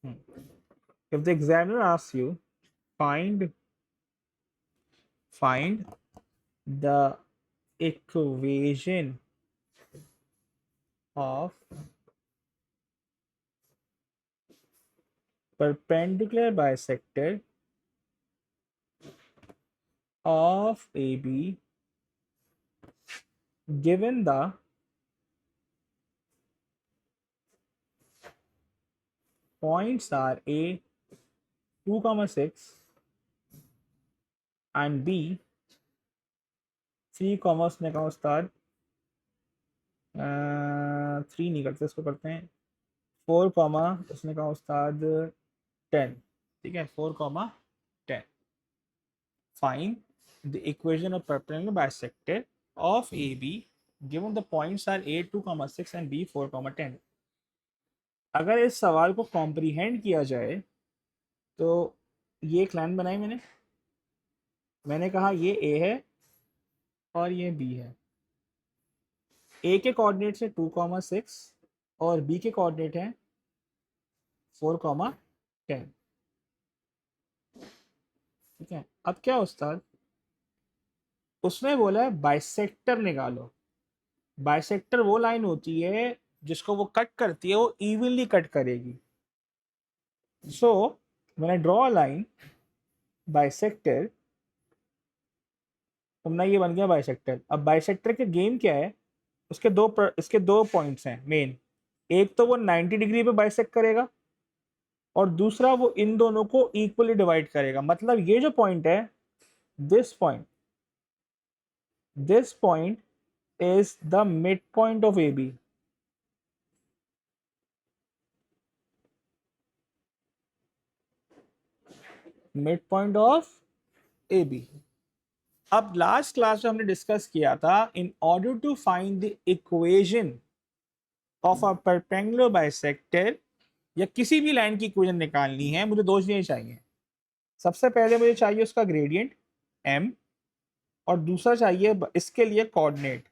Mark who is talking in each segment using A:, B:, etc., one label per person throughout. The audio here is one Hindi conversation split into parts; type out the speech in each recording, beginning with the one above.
A: If the examiner asks you, find the equation of perpendicular bisector of AB given the points are A 2,6 and B 3, उसने कहा उस्ताद 3 नहीं करते, इसको करते हैं 4, उसने कहा उस्ताद 10, ठीक है 4, 10. Find the equation of perpendicular bisector of AB given the points are A 2,6 and B 4, 10. अगर इस सवाल को कॉम्प्रीहेंड किया जाए तो ये एक लाइन बनाई मैंने कहा ये A है और ये B है. A के कोऑर्डिनेट है 2,6 और B के कोऑर्डिनेट है 4, 10. ठीक है, अब क्या उस्ताद, उसने बोला है बाइसेक्टर निकालो. बाइसेक्टर वो लाइन होती है जिसको वो कट करती है वो इवनली कट करेगी. So when I draw a line bisector, तुमने ये बन गया बाइसेक्टर. अब बाइसेक्टर के गेम क्या है, इसके दो पॉइंट्स हैं मेन. एक तो वो 90 डिग्री पे बाइसेक्ट करेगा और दूसरा वो इन दोनों को इक्वली डिवाइड करेगा. मतलब ये जो पॉइंट है, this point is the mid point of A B. Mid point of A B. अब लास्ट क्लास में हमने डिस्कस किया था, in order to find the equation of a perpendicular bisector, या किसी भी लाइन की इक्वेशन निकालनी है, मुझे दो चीजें चाहिए. सबसे पहले मुझे चाहिए उसका ग्रेडियंट m और दूसरा चाहिए इसके लिए कोऑर्डिनेट.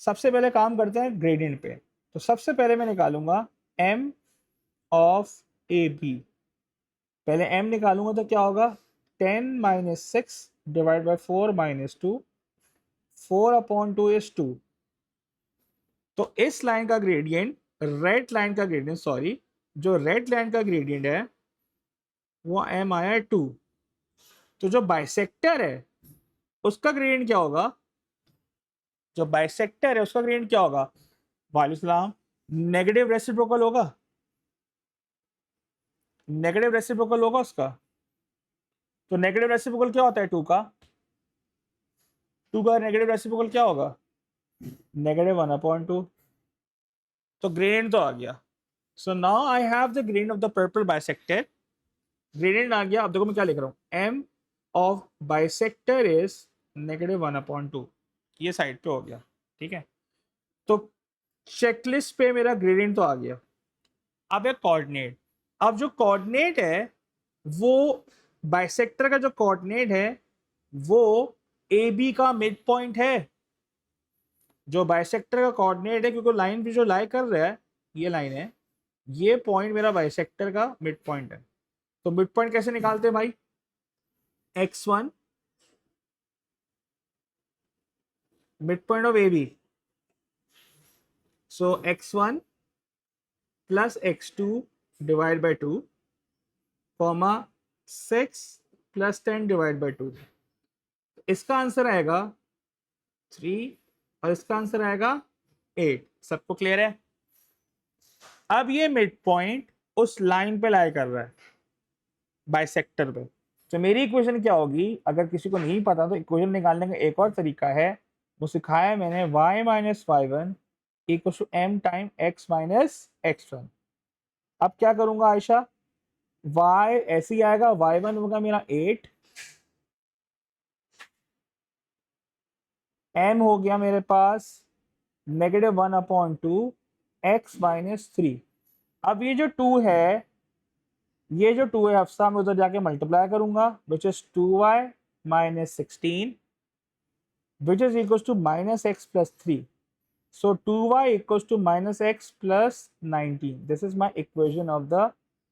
A: सबसे पहले काम करते हैं ग्रेडियंट पे. तो सबसे पहले मैं निकालूंगा m ऑफ ए बी. पहले m निकालूंगा तो क्या होगा, 10 - 6 डिवाइड बाई 4 - 2, 4/2 इज 2. तो इस लाइन का ग्रेडियंट, रेड लाइन का ग्रेडियंट, सॉरी, जो रेड लाइन का ग्रेडियंट है वो m आया 2. तो जो बाइसेक्टर है उसका ग्रेडियंट क्या होगा, जो बाइसेक्टर है उसका ग्रेडियंट क्या होगा, वालेकुम, नेगेटिव रेसिप्रोकल होगा. नेगेटिव रेसिप्रोकल होगा उसका. तो नेगेटिव रेसिप्रोकल क्या होता है 2 का, 2 का नेगेटिव रेसिप्रोकल क्या होगा, -1/2. तो ग्रेडियंट तो आ गया. So now I have the gradient of the purple bisector. Gradient आ गया. अब देखो मैं क्या लिख रहा हूं, m ऑफ बाइसेक्टर इज -1/2. ये साइड पे हो गया. ठीक है, तो चेकलिस्ट पे मेरा ग्रेडियंट तो आ गया. अब एक कोऑर्डिनेट. अब जो कोऑर्डिनेट है वो बाइसेक्टर का जो कोऑर्डिनेट है वो ए बी का मिड पॉइंट है. जो बाइसेक्टर का कोऑर्डिनेट है, क्योंकि लाइन भी जो लाई कर रहा है, ये लाइन है, ये पॉइंट मेरा बाइसेक्टर का मिड पॉइंट है. तो मिड पॉइंट कैसे निकालते हैं भाई, x1 mid point of A B. So x1 plus x2 divide by 2, 6 plus 10 divide by 2. इसका आंसर आएगा 3 और इसका आंसर आएगा 8. सबको क्लियर है. अब ये मिड पॉइंट उस लाइन पे लाई कर रहा है, बाइसेक्टर पे. तो मेरी इक्वेशन क्या होगी, अगर किसी को नहीं पता तो इक्वेशन निकालने का एक और तरीका है, वो सिखाया मैंने, y - y1 = m time x - x1. अब क्या करूंगा आयशा, y ऐसे ही आएगा, y1 होगा मेरा 8, m हो गया मेरे पास -1/2 x - 3. अब ये जो 2 है, ये जो 2 है हफ्सा, मैं उधर जाके मल्टीप्लाई करूंगा, which is 2y - 16 which is equal to -x + 3. So 2y equals to minus x plus 19. This is my equation of the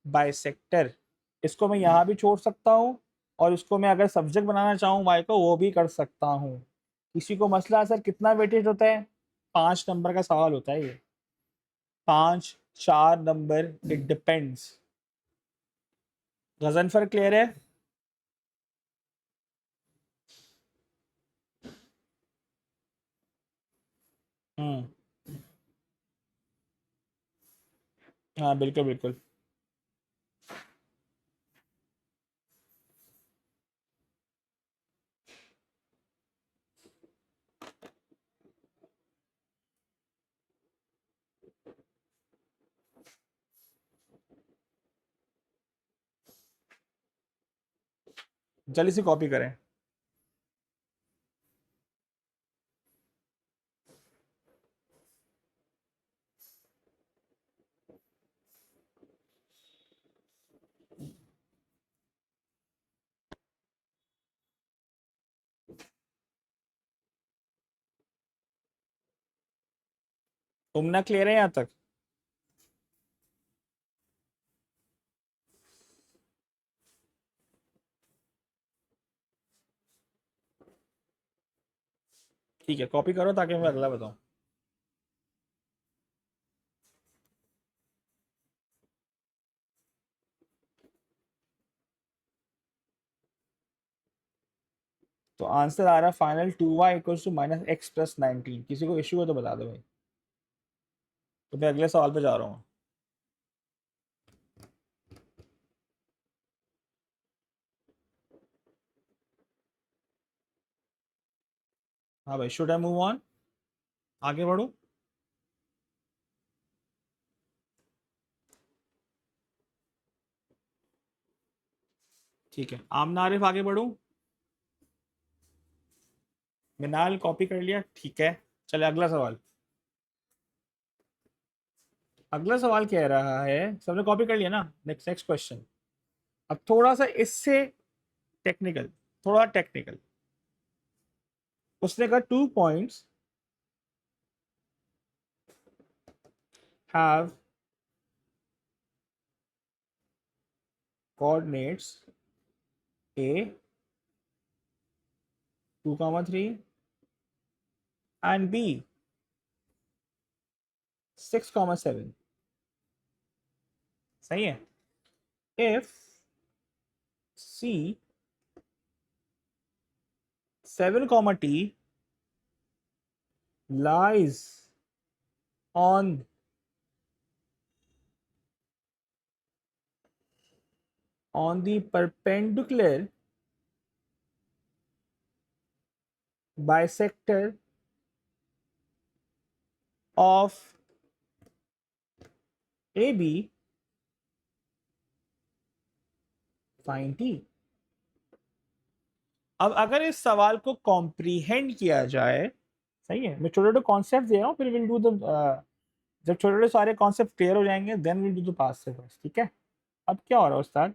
A: bisector. इसको मैं यहाँ भी छोड़ सकता हूँ और इसको मैं अगर सब्जेक्ट बनाना चाहूँ y को वो भी कर सकता हूँ। किसी को मसला सर कितना वेटेज होता है? 5 नंबर का सवाल होता है ये, 5 4 number, it depends. Ghazanfar clear है? हम्म, हाँ बिल्कुल बिल्कुल। जल्दी से कॉपी करें। तुमने क्लियर है यहाँ तक? ठीक है, कॉपी करो ताकि मैं अगला बताऊं। तो आंसर आ रहा है final 2y equals to minus x plus 19। किसी को इश्यू हो तो बता दो भाई। तो मैं अगले सवाल पे जा रहा हूँ। हाँ भाई, शुड आई मूव ऑन? आगे बढ़ू? ठीक है, आमना आरिफ आगे बढ़ू? मिनाल कॉपी कर लिया, ठीक है। चले अगला सवाल। अगला सवाल कह रहा है, सबने कॉपी कर लिया ना? Next next question. अब थोड़ा सा इससे टेक्निकल, थोड़ा टेक्निकल। उसने कहा 2 points have coordinates a 2,3 and b 6,7। सही है? if c 7, t lies on the perpendicular bisector of AB, find T। अब अगर इस सवाल को कॉम्प्रीहेंड किया जाए, सही है, मैं छोटे छोटे कॉन्सेप्ट दे रहा हूँ, फिर विल डू द, जब छोटे छोटे सारे कॉन्सेप्ट क्लियर हो जाएंगे then will do the past से फर्स्ट। ठीक है? अब क्या हो रहा है उस्ताद?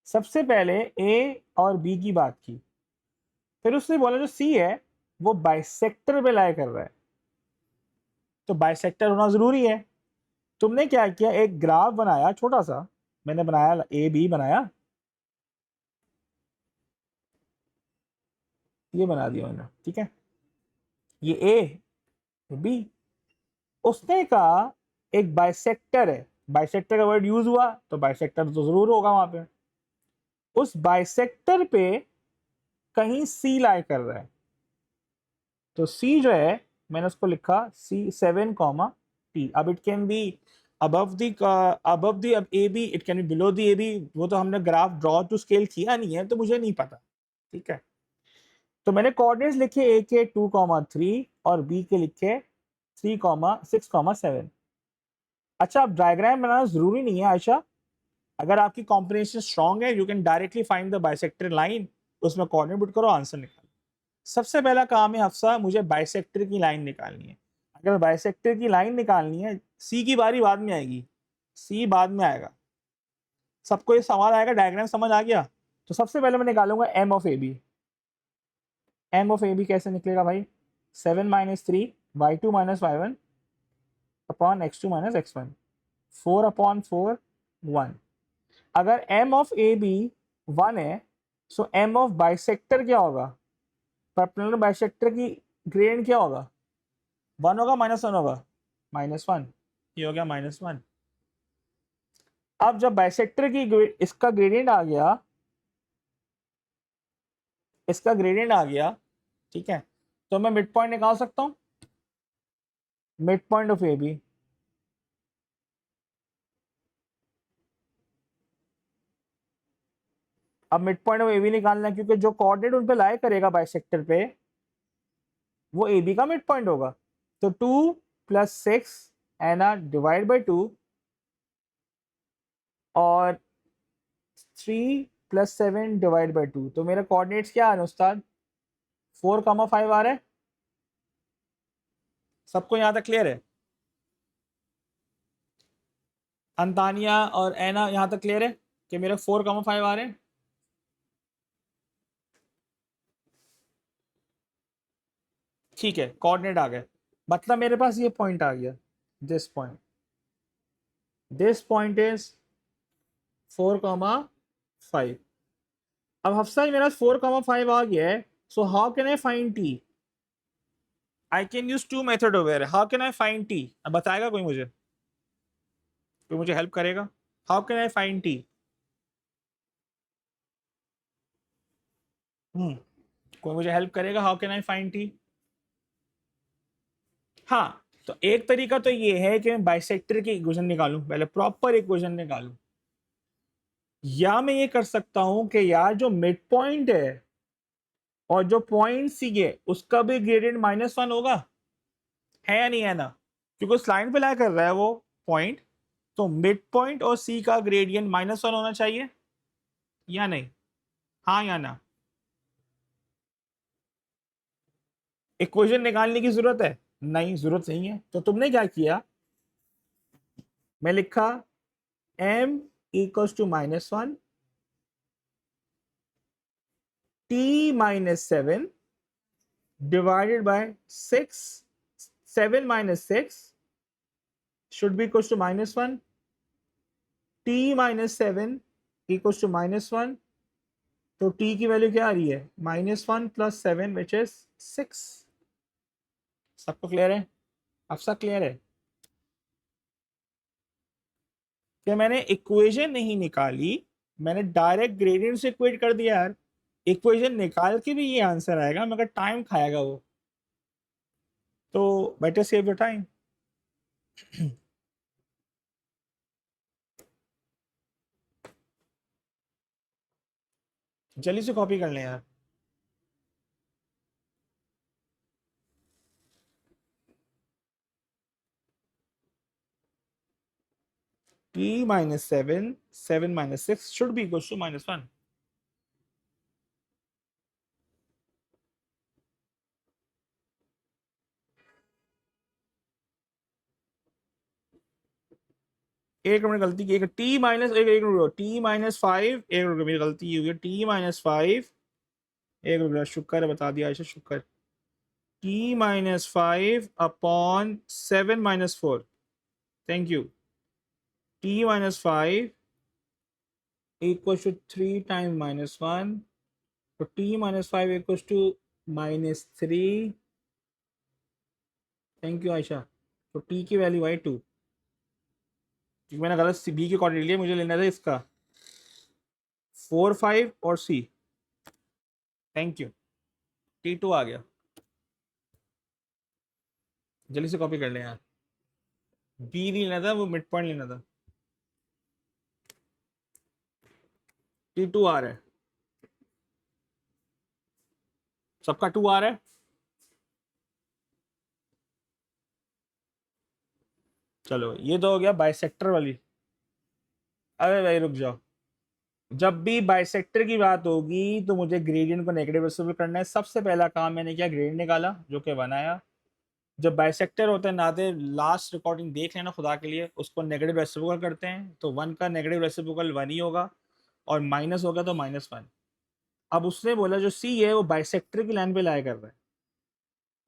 A: सबसे पहले ए और बी की बात की, फिर उसने बोला जो सी है वो बाइसेक्टर पे लाई कर रहा है, तो बाइसेक्टर होना जरूरी है। तुमने क्या किया, एक ग्राफ बनाया छोटा सा, मैंने बनाया ए बी बनाया, ये बना दिया मैंने, ठीक है? ये ए, ये बी। उसने कहा एक बाइसेक्टर है, बाइसेक्टर का वर्ड यूज हुआ तो बाइसेक्टर तो जरूर होगा वहां पे। उस बाइसेक्टर पे कहीं सी लाई कर रहा है, तो सी जो है मैंने उसको लिखा सी 7, टी। अब it can be above the A B, it can be below the A B. वो तो हमने ग्राफ ड्रॉ टू स्केल किया नहीं है तो मुझे नहीं पता। ठीक है? तो मैंने कोऑर्डिनेट्स लिखे ए के 2,3 और बी के लिखे 3,6,7। अच्छा, अब डायग्राम बनाना जरूरी नहीं है आयशा। अगर आपकी कॉम्बिनेशन स्ट्रांग है, you can directly find the bisector line, उसमें कोऑर्डिनेट पुट करो, आंसर निकालो। सबसे पहला काम है हफ्सा, मुझे बाइसेक्टर की लाइन निकालनी है। अगर बाइसेक्टर की लाइन निकालनी है, सी की बारी बाद में आएगी, सी बाद में आएगा। सबको ये सवाल आएगा, डायग्राम समझ आ गया? तो सबसे पहले मैं निकालूंगा M of A B. M of A B कैसे निकलेगा भाई? 7 - 3 y2 minus y1 upon x2 minus x1, 4 upon 4 1। अगर m ऑफ ए बी 1 है, सो m ऑफ बाइसेक्टर क्या होगा, परपेंडिकुलर बाइसेक्टर की ग्रेडियंट क्या होगा, 1 होगा -1 होगा, -1। ये हो गया -1। अब जब बाइसेक्टर की इसका ग्रेडियंट आ गया, इसका ग्रेडियंट आ गया, ठीक है, तो मैं मिड पॉइंट निकाल सकता हूं, mid point of A B. अब mid point of A B निकालना है, क्योंकि जो कोऑर्डिनेट उन पे लाई करेगा बाइसेक्टर पे, वो ए बी का मिड पॉइंट होगा। तो 2 + 6 एना डिवाइड बाई 2 और 3 + 7 डिवाइड बाई 2। तो मेरे कोऑर्डिनेट्स क्या आ रहे हैं उस्ताद, 4,5 आ रहे हैं। सबको यहां तक क्लियर है? अंतानिया और एना यहां तक क्लियर है कि मेरे 4,5 आ रहे हैं? ठीक है, कोऑर्डिनेट आ गए, मतलब मेरे पास ये पॉइंट आ गया, this point, this point is 4,5। अब हफ्सा मेरा 4,5 आ गया है, so how can I find T? I can use two method over. How can I find T? अब बताएगा कोई मुझे, कोई मुझे हेल्प करेगा? How can I find T? कोई मुझे हेल्प करेगा? How can I find T? हाँ, तो एक तरीका तो ये है कि मैं बाइसेक्टर की इक्वेशन निकालूं, पहले प्रॉपर इक्वेशन निकालूं, या मैं ये कर सकता हूं कि यार जो मिड पॉइंट है और जो पॉइंट सी है उसका भी ग्रेडियंट -1 होगा, है या नहीं है ना? क्योंकि उस लाइन पे ला कर रहा है वो पॉइंट, तो मिड पॉइंट और सी का ग्रेडियंट -1 होना चाहिए या नहीं? हाँ या ना? इक्वेशन निकालने की जरूरत है? नहीं, जरूरत नहीं है। तो तुमने क्या किया, मैं लिखा m equals to -1 t - 7 divided by 6, 7 - 6 should be equals to -1, t - 7 equals to -1, तो t की वैल्यू क्या आ रही है, -1 + 7 विच इज 6। सबको क्लियर है? अब सब क्लियर है कि मैंने इक्वेशन नहीं निकाली, मैंने डायरेक्ट ग्रेडियंट से इक्वेट कर दिया यार। इक्वेशन निकाल के भी ये आंसर आएगा, मगर टाइम खाएगा वो, तो बेटर सेव द टाइम। जल्दी से कॉपी कर लें यार। t - 7, 7 - 6 should be equals to -1। एक मिनट, गलती की, एक टी माइनस एक रुको, t - 5, एक रुको, मेरी गलती हुई है, t - 5, एक रुको, शुक्र है बता दिया आयशा, शुक्र। t - 5 upon 7 - 4, thank you. t - 5 equal to 3 time -1, तो t - 5 equal to -3, thank you Ayesha. तो t की वैल्यू आई 2, क्योंकि मैंने गलत बी के कोऑर्डिनेट लिए, मुझे लेना था इसका 4 5 और सी, थैंक यू। t2 आ गया, जल्दी से कॉपी कर लें यार, बी नहीं लेना था, वो मिड पॉइंट लेना था। t2 आ रहा है, सबका 2 आ रहा है। चलो ये तो हो गया बाइसेक्टर वाली। अरे भाई रुक जाओ, जब भी बाइसेक्टर की बात होगी तो मुझे ग्रेडियंट को नेगेटिव रेसिप्रोकल करना है। सबसे पहला काम मैंने किया, ग्रेडियंट निकाला जो कि 1 आया। जब बाइसेक्टर होता है नाते, लास्ट रिकॉर्डिंग देख लेना खुदा के लिए, उसको नेगेटिव रेसिप्रोकल करते हैं तो 1 का नेगेटिव रेसिप्रोकल 1 ही होगा, और माइनस होगा तो -1। अब उसने बोला जो सी है वो बाइसेक्टर की लाइन पे लाया कर रहा है,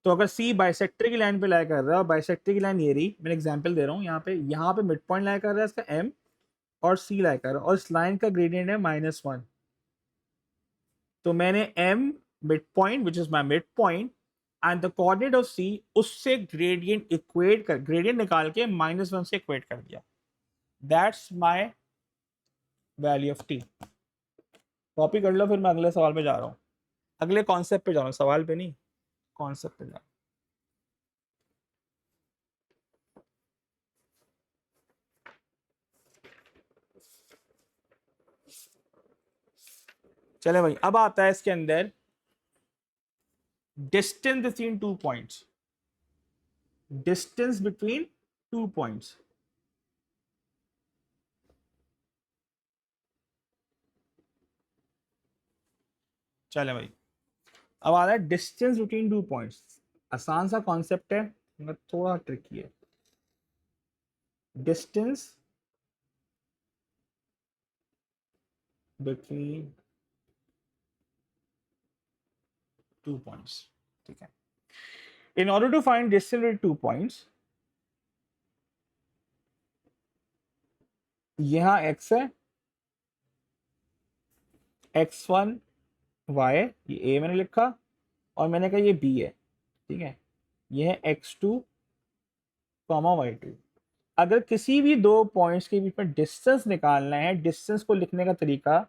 A: तो अगर सी बाइसेक्टर की लाइन पे लाई कर रहा है और बाइसेक्टर की लाइन ये रही, मैं एग्जांपल दे रहा हूँ, यहाँ पे मिड पॉइंट लाई कर रहा है इसका एम और सी लाई कर रहा है और इस लाइन का ग्रेडियंट है -1, तो मैंने M mid point which is my mid point and the coordinate of C, उससे ग्रेडियंट निकाल के -1 से इक्वेट कर दिया। That's my value of T. Copy कर लो, फिर मैं अगले सवाल पे जा रहा हूँ, अगले कॉन्सेप्ट पे जा रहा हूँ, सवाल पे नहीं, कॉन्सेप्ट पे जा रहा हूँ। चले भाई, अब आता है इसके अंदर distance between two points, distance between two points. चले भाई, अब आ रहा है डिस्टेंस बिटवीन टू पॉइंट्स। आसान सा कॉन्सेप्ट है मगर थोड़ा ट्रिकी है। डिस्टेंस बिटवीन टू पॉइंट्स, ठीक है। In order to find distance between two points, यहां x है, x1 y, ये a मैंने लिखा और मैंने कहा ये b है, ठीक है। ये है x2 y2। अगर किसी भी दो पॉइंट्स के बीच में डिस्टेंस निकालना है, डिस्टेंस को लिखने का तरीका,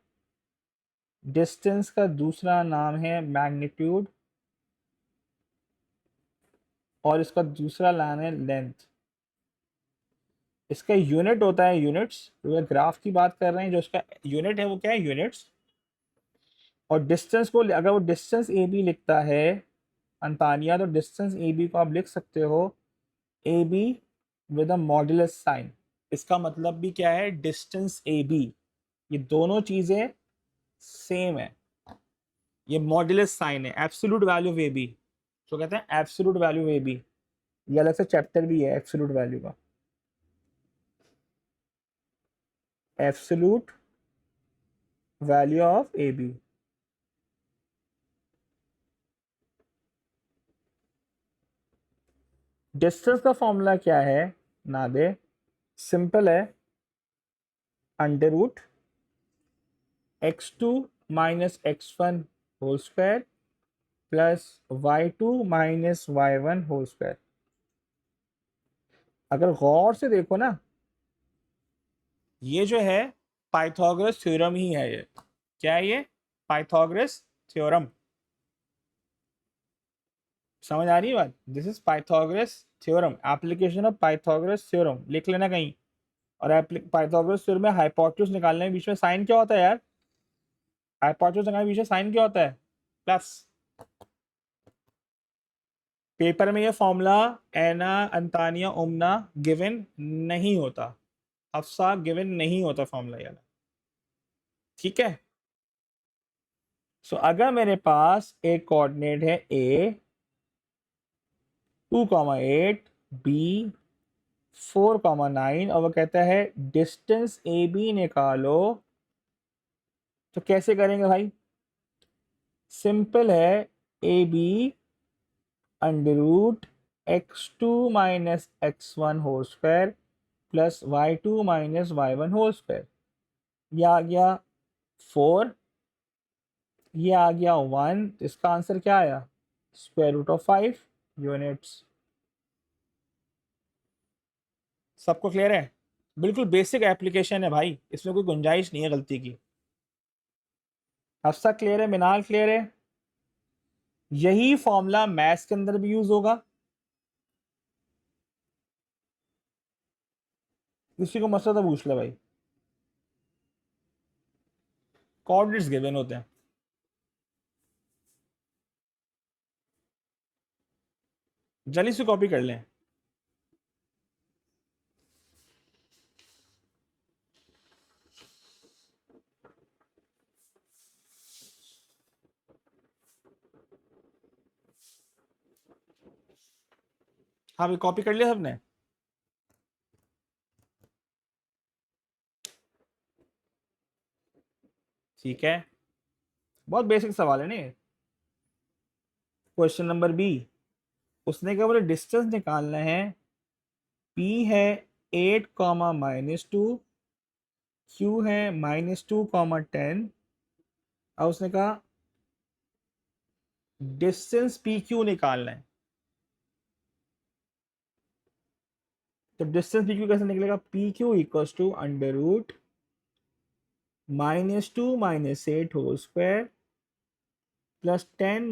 A: डिस्टेंस का दूसरा नाम है मैग्नीट्यूड और इसका दूसरा नाम है लेंथ। इसका यूनिट होता है यूनिट्स, तो ग्राफ की बात कर रहे हैं, जो इसका यूनिट है वो क्या है, यूनिट्स। और डिस्टेंस को, अगर वो डिस्टेंस ए बी लिखता है अंतानिया, तो डिस्टेंस ए बी को आप लिख सकते हो A B with a modulus sign. इसका मतलब भी क्या है, डिस्टेंस ए बी, ये दोनों चीजें सेम है, ये मॉड्यूलस साइन है, absolute value of A B, तो कहते हैं absolute value of A B. ये अलग से चैप्टर भी है एब्सोल्यूट वैल्यू का, absolute value of A B. Distance का फॉर्मूला क्या है नादे, सिंपल है, under root x2 minus x1 whole square plus y2 minus y1 whole square. अगर गौर से देखो ना, ये जो है पाइथागोरस थ्योरम ही है। ये क्या है, ये पाइथागोरस थ्योरम। समझ आ रही है बात, this is Pythagoras theorem, application of Pythagoras theorem, लिख लेना कहीं। और पाइथागोरस थ्योरम में हाइपोटेन्यूज निकालने में बीच में साइन क्या होता है यार, हाइपोटेन्यूज निकालने में बीच में साइन क्या होता है, प्लस। पेपर में ये फॉर्मूला एना अंतानिया ओमना गिवन नहीं होता, अफसा गिवन नहीं होता फॉर्मूला यार, ठीक है। सो अगर मेरे पास एक कोऑर्डिनेट है a 2,8 b 4,9 और वो कहता है डिस्टेंस ए बी निकालो, तो कैसे करेंगे भाई, सिंपल है, A B under root x2 minus x1 whole square plus y2 minus y1 whole square. ये आ गया 4, ये आ गया 1, इसका आंसर क्या आया, स्क्वायर रूट ऑफ 5 यूनिट्स। सबको क्लियर है, बिल्कुल बेसिक एप्लीकेशन है भाई, इसमें कोई गुंजाइश नहीं है गलती की। हफ्सा क्लियर है, मिनाल क्लियर है। यही फॉर्मूला मैथ्स के अंदर भी यूज होगा, किसी को मसला तो पूछ ले भाई, कोऑर्डिनेट्स गिवन होते हैं। जल्दी से कॉपी कर लें। हाँ भाई, कॉपी कर लिया सबने। ठीक है, बहुत बेसिक सवाल है नहीं। क्वेश्चन नंबर बी, उसने कहा बोले डिस्टेंस निकालना है, P है 8 कॉमा -2, Q है -2 कॉमा 10। और उसने कहा डिस्टेंस PQ निकालना है। तो डिस्टेंस PQ कैसे निकलेगा? PQ equals to under root -2 -8 whole square plus 10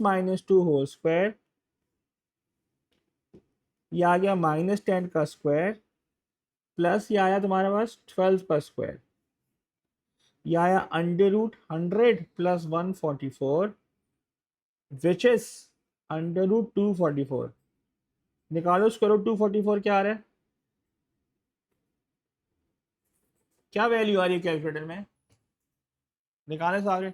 A: -2 whole square, ये आ गया -10 का स्क्वायर प्लस ये आया तुम्हारे पास 12 का स्क्वायर, ये आया under root 100 plus 144 which is under root 244। निकालो स्क्वायर रूट 244 क्या आ रहा है? क्या वैल्यू आ रही है कैलकुलेटर में? निकाले सारे।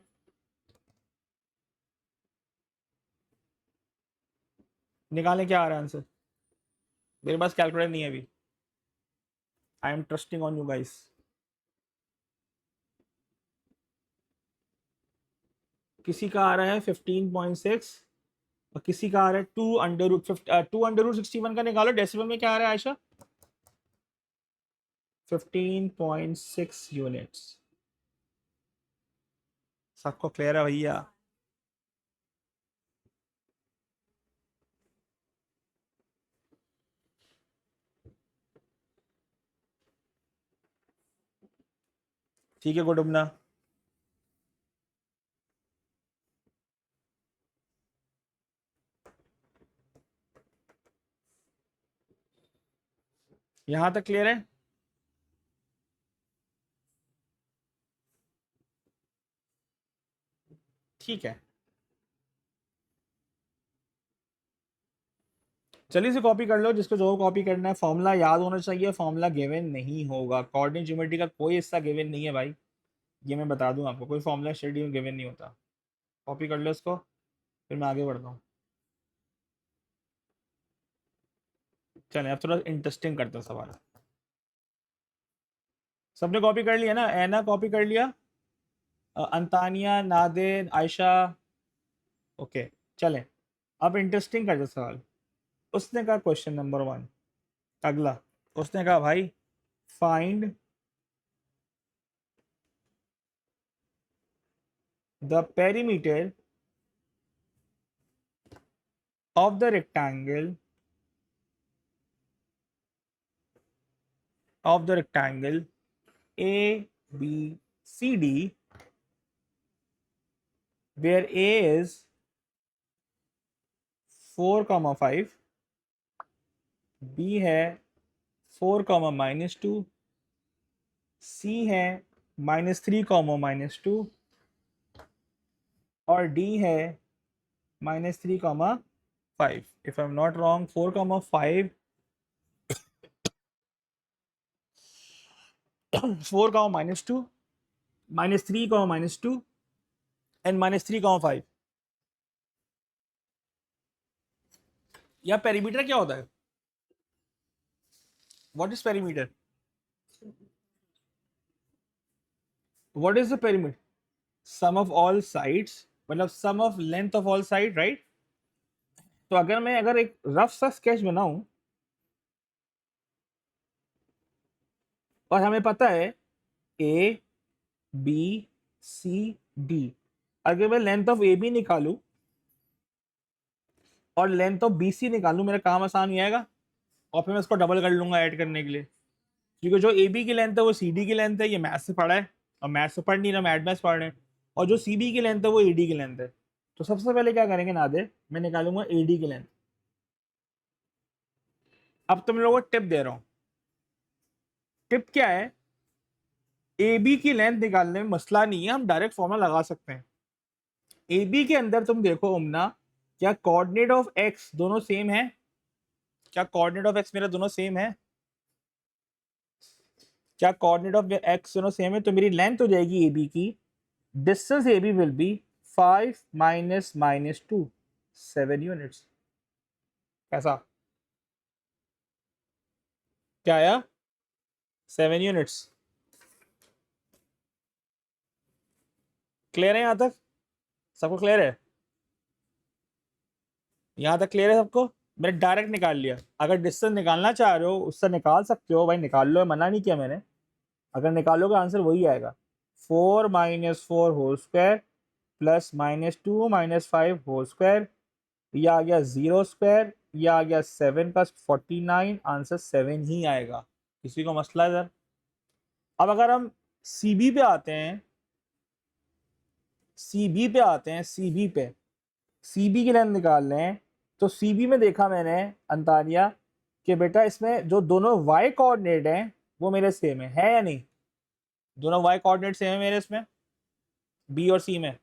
A: निकालें, क्या आ रहा है आंसर? मेरे पास कैलकुलेटर नहीं है अभी। I am trusting on you guys. किसी का आ रहा है 15.6 और किसी का आ रहा है 2 अंडर रूट 61 का निकालो डेसिमल में क्या आ रहा है आयशा? 15.6 यूनिट्स। सबको क्लियर है भैया? ठीक है गुडुमना। यहां तक क्लियर है? ठीक है, चलिए इसे कॉपी कर लो, जिसको जो कॉपी करना है। फॉर्मूला याद होना चाहिए, फॉर्मूला गिवन नहीं होगा। कोऑर्डिनेट ज्योमेट्री का कोई हिस्सा गिवन नहीं है भाई, ये मैं बता दूं आपको। कोई फॉर्मूला स्टडी में गिवन नहीं होता। कॉपी कर लो इसको, फिर मैं आगे बढ़ता हूँ। चलें अब थोड़ा इंटरेस्टिंग करते हैं सवाल। सबने कॉपी कर लिया ना? एना कॉपी कर लिया, अंतानिया, नादिर, आयशा, ओके। चलें अब इंटरेस्टिंग करते हैं सवाल। उसने कहा क्वेश्चन नंबर 1, अगला उसने कहा भाई find the perimeter of the rectangle A B C D, where A is 4,5, B है 4, -2, C है -3, -2 और D है -3, 5। If I'm not wrong, 4, 5, 4, -2, -3, -2 and -3, 5। या पेरीमीटर क्या होता है? What is perimeter? What is the perimeter? Sum of all sides, मतलब sum of length of all side, right? तो अगर एक रफ सा स्केच बनाऊं और हमें पता है ए बी सी डी, अगर मैं लेंथ ऑफ ए बी निकालूं और लेंथ ऑफ बी सी निकालूं, मेरा काम आसान हो जाएगा। और फिर मैं इसको डबल कर लूंगा ऐड करने के लिए, क्योंकि जो ए बी की लेंथ है वो सी डी की लेंथ है। ये मैथ्स से पढ़ा है और मैथ्स से पढ़ नहीं रहा, मैथ मैथ्स पढ़ रहे हैं। और जो सी बी की लेंथ है वो ए डी की लेंथ है। तो सबसे पहले क्या करेंगे नादिर, मैं निकालूंगा ए डी की लेंथ। अब तुम लोगों को टिप दे रहा हूं। टिप क्या है? ए बी की लेंथ निकालने में मसला नहीं है, हम डायरेक्ट फॉर्मूला लगा सकते हैं। ए बी के अंदर तुम देखो उमना, क्या कोऑर्डिनेट ऑफ एक्स दोनों सेम है? क्या कोऑर्डिनेट ऑफ एक्स मेरा दोनों सेम है? क्या कोऑर्डिनेट ऑफ एक्स दोनों सेम है? तो मेरी लेंथ हो जाएगी ए बी की, distance A B will be 5 -2, 7 units. कैसा? क्या आया? 7 यूनिट्स। क्लियर है यहां तक? सबको क्लियर है? यहाँ तक क्लियर है सबको? मैंने डायरेक्ट निकाल लिया। अगर डिस्टेंस निकालना चाह रहे हो उससे निकाल सकते हो भाई, निकाल लो, मना नहीं किया मैंने। अगर निकालोगे आंसर वही आएगा, 4 - 4 whole square plus -2 - 5 whole square, ये आ गया 0 स्क्वायर, ये आ गया 7 + 49, आंसर 7 ही आएगा। किसी को मसला है इधर? अब अगर हम सीबी पे आते हैं, सीबी पे आते हैं, सीबी पे, सीबी की लेंथ निकाल लें। तो सीबी में देखा मैंने अंतानिया कि बेटा इसमें जो दोनों वाई कोऑर्डिनेट हैं वो मेरे सेम है या नहीं? दोनों वाई कोऑर्डिनेट सेम है मेरे इसमें, बी और सी में,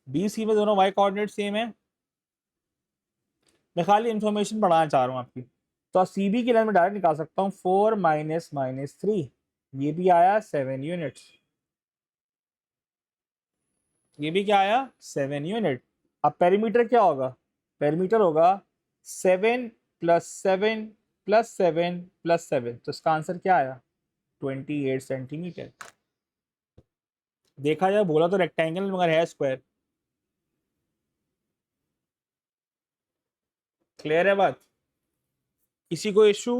A: बी सी में दोनों वाई कोऑर्डिनेट सेम है। मैं खाली इंफॉर्मेशन बढ़ाना चाह रहा हूँ आपकी। तो सी बी की लाइन में डायरेक्ट निकाल सकता हूँ, 4 - -3, ये भी आया 7 यूनिट्स, ये भी क्या आया 7 यूनिट। अब पेरीमीटर क्या होगा? पेरीमीटर होगा 7 + 7 + 7 + 7, तो इसका आंसर क्या आया? 28 सेंटीमीटर। देखा जाए बोला तो रेक्टेंगल मगर है स्क्वायर। क्लियर है बात? किसी को इशू?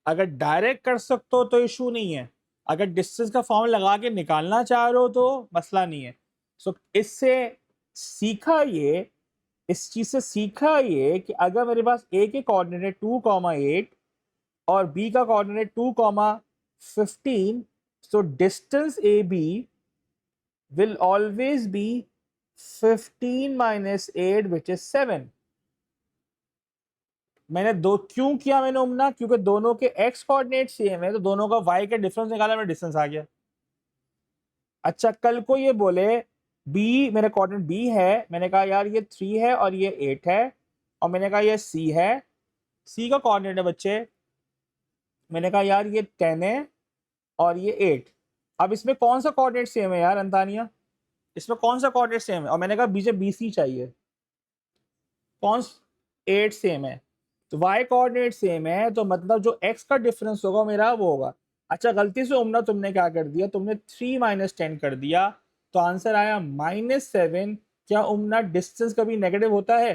A: अगर डायरेक्ट कर सकते हो तो इशू नहीं है, अगर डिस्टेंस का फॉर्म लगा के निकालना चाह रहे हो तो मसला नहीं है। सो इससे सीखा ये, इस चीज से सीखा ये कि अगर मेरे पास ए के कोऑर्डिनेट 2, 8 और बी का coordinate 2, 15, so distance A B will always be 15 - 8 which is 7। मैंने दो क्यों किया मैंने उमना, क्योंकि दोनों के एक्स कोऑर्डिनेट सेम है, तो दोनों का वाई का डिफरेंस निकाला, मेरा डिस्टेंस आ गया। अच्छा कल को ये बोले बी, मेरा कोऑर्डिनेट बी है, मैंने कहा यार ये 3 है और ये 8 है, और मैंने कहा ये सी है, सी का कोऑर्डिनेट है बच्चे, मैंने कहा यार ये 10 है और ये 8। अब इसमें कौन सा कोऑर्डिनेट सेम है यार अंतानिया? इसमें कौन सा कोऑर्डिनेट सेम है? और मैंने कहा बीजे बी सी चाहिए, कौन? 8 सेम है, तो y कोऑर्डिनेट सेम है, तो मतलब जो x का डिफरेंस होगा मेरा वो होगा। अच्छा गलती से उमना तुमने क्या कर दिया, तुमने 3 - 10 कर दिया, तो आंसर आया -7। क्या उमना डिस्टेंस कभी नेगेटिव होता है?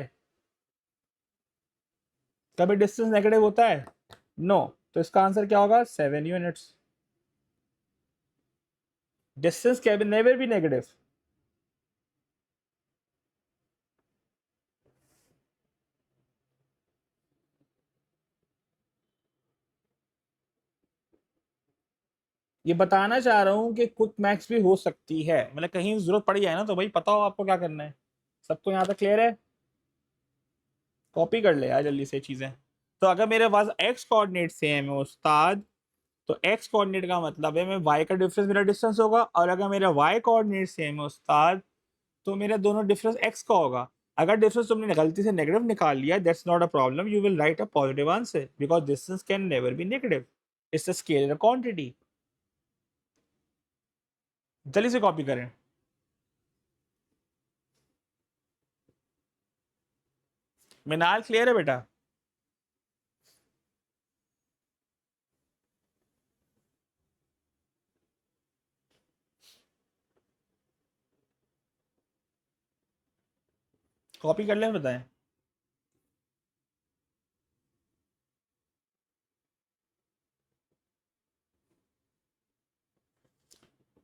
A: कभी डिस्टेंस नेगेटिव होता है? नो। तो इसका आंसर क्या होगा? 7 units. Distance can never be negative. ये बताना चाह रहा हूँ कि क्विक मैथ्स भी हो सकती है, मतलब कहीं जरूरत पड़ जाए ना तो भाई पता हो आपको क्या करना है। सबको यहाँ तक क्लियर है? कॉपी कर ले यार जल्दी से चीजें। तो अगर मेरे पास एक्स कोऑर्डिनेट सेम है उस्ताद, तो एक्स कोऑर्डिनेट का मतलब है मैं वाई का डिफरेंस मेरा डिस्टेंस होगा, और अगर मेरा वाई कोऑर्डिनेट सेम है उस्ताद तो मेरा दोनों डिफरेंस एक्स का होगा। अगर डिफरेंस तुमने गलती से नेगेटिव निकाल लिया, that's not a problem, you will write a positive answer because distance can never be negative, it's a scalar quantity. जल्दी से कॉपी करें। मिनाल क्लियर है बेटा? कॉपी कर लें बताएं।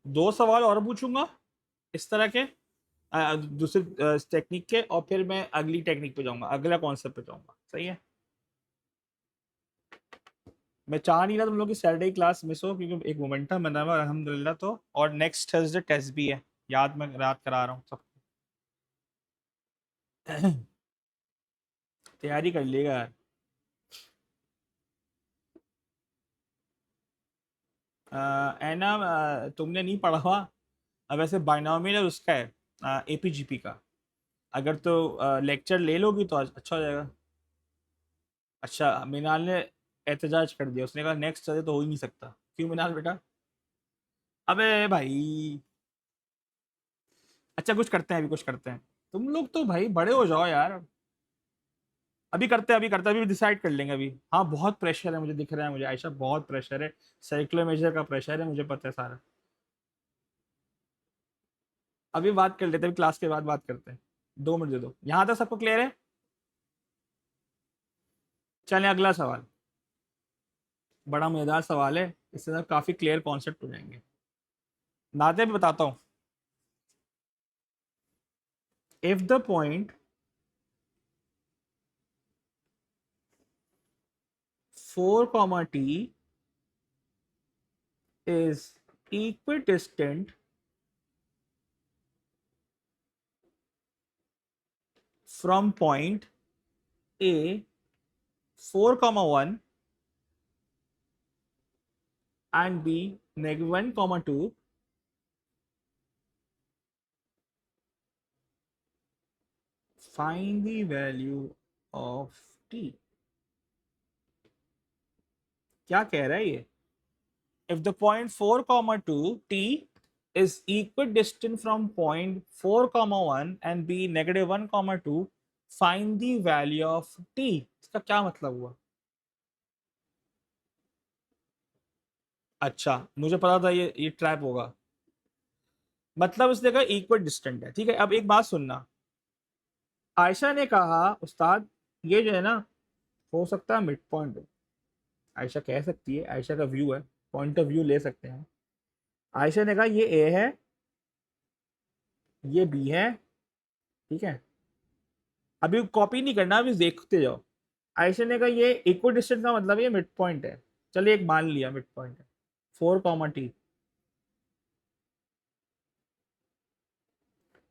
A: दो सवाल और पूछूंगा इस तरह के, दूसरे टेक्निक के, और फिर मैं अगली टेक्निक पे जाऊंगा, अगला कॉन्सेप्ट पे जाऊंगा, सही है? मैं चाह नहीं रहा तुम लोग की सैटरडे क्लास मिस हो, क्योंकि एक मोमेंटम बना हुआ है अल्हम्दुलिल्लाह। तो और नेक्स्ट थर्सडे टेस्ट भी है, याद मैं रात करा रहा हूँ सब। तैयारी कर लिएगा यार। है ना? तुमने नहीं पढ़ा हुआ? अब वैसे बाइनोमियल उसका है, एपीजीपी का, अगर तो लेक्चर ले लोगी तो अच्छा हो जाएगा। अच्छा मिनाल ने एहतजाज कर दिया, उसने कहा नेक्स्ट थर्सडे तो हो ही नहीं सकता। क्यों मिनाल बेटा? अबे भाई, अच्छा कुछ करते हैं, अभी कुछ करते हैं। तुम लोग तो भाई बड़े हो जाओ यार। अभी करते हैं, अभी करते हैं, अभी डिसाइड कर लेंगे अभी। हाँ बहुत प्रेशर है मुझे, दिख रहा है मुझे आयशा, बहुत प्रेशर है। साइक्लोमेजर का प्रेशर है, मुझे पता है सारा। अभी बात कर लेते हैं, अभी क्लास के बाद बात करते हैं। 2 मिनट दे दो। यहाँ तक सबको क्लियर है? चलें अगला सवाल, बड़ा मजेदार सवाल है, इससे ना काफी क्लियर कॉन्सेप्ट हो जाएंगे। नाते भी बताता हूं। If the point 4, t is equidistant from point A 4, 1 and B -1, 2, find the value of t। क्या कह रहा है ये? If the point 4, 2 t is equidistant from point 4, 1 and B -1, 2, find the value of t। इसका क्या मतलब हुआ? अच्छा, मुझे पता था ये ट्रैप होगा। मतलब इसने कहा इक्वल डिस्टेंट है, ठीक है। अब एक बात सुनना, आयशा ने कहा उस्ताद ये जो है ना, हो सकता है मिड पॉइंट हो। आयशा कह सकती है, आयशा का व्यू है, पॉइंट ऑफ व्यू ले सकते हैं। आयशा ने कहा ये ए है, ये बी है, ठीक है। अभी कॉपी नहीं करना, अभी देखते जाओ। आयशा ने कहा ये इक्वल डिस्टेंट का मतलब ये मिड पॉइंट है। चलिए एक मान लिया मिड पॉइंट है, 4, t।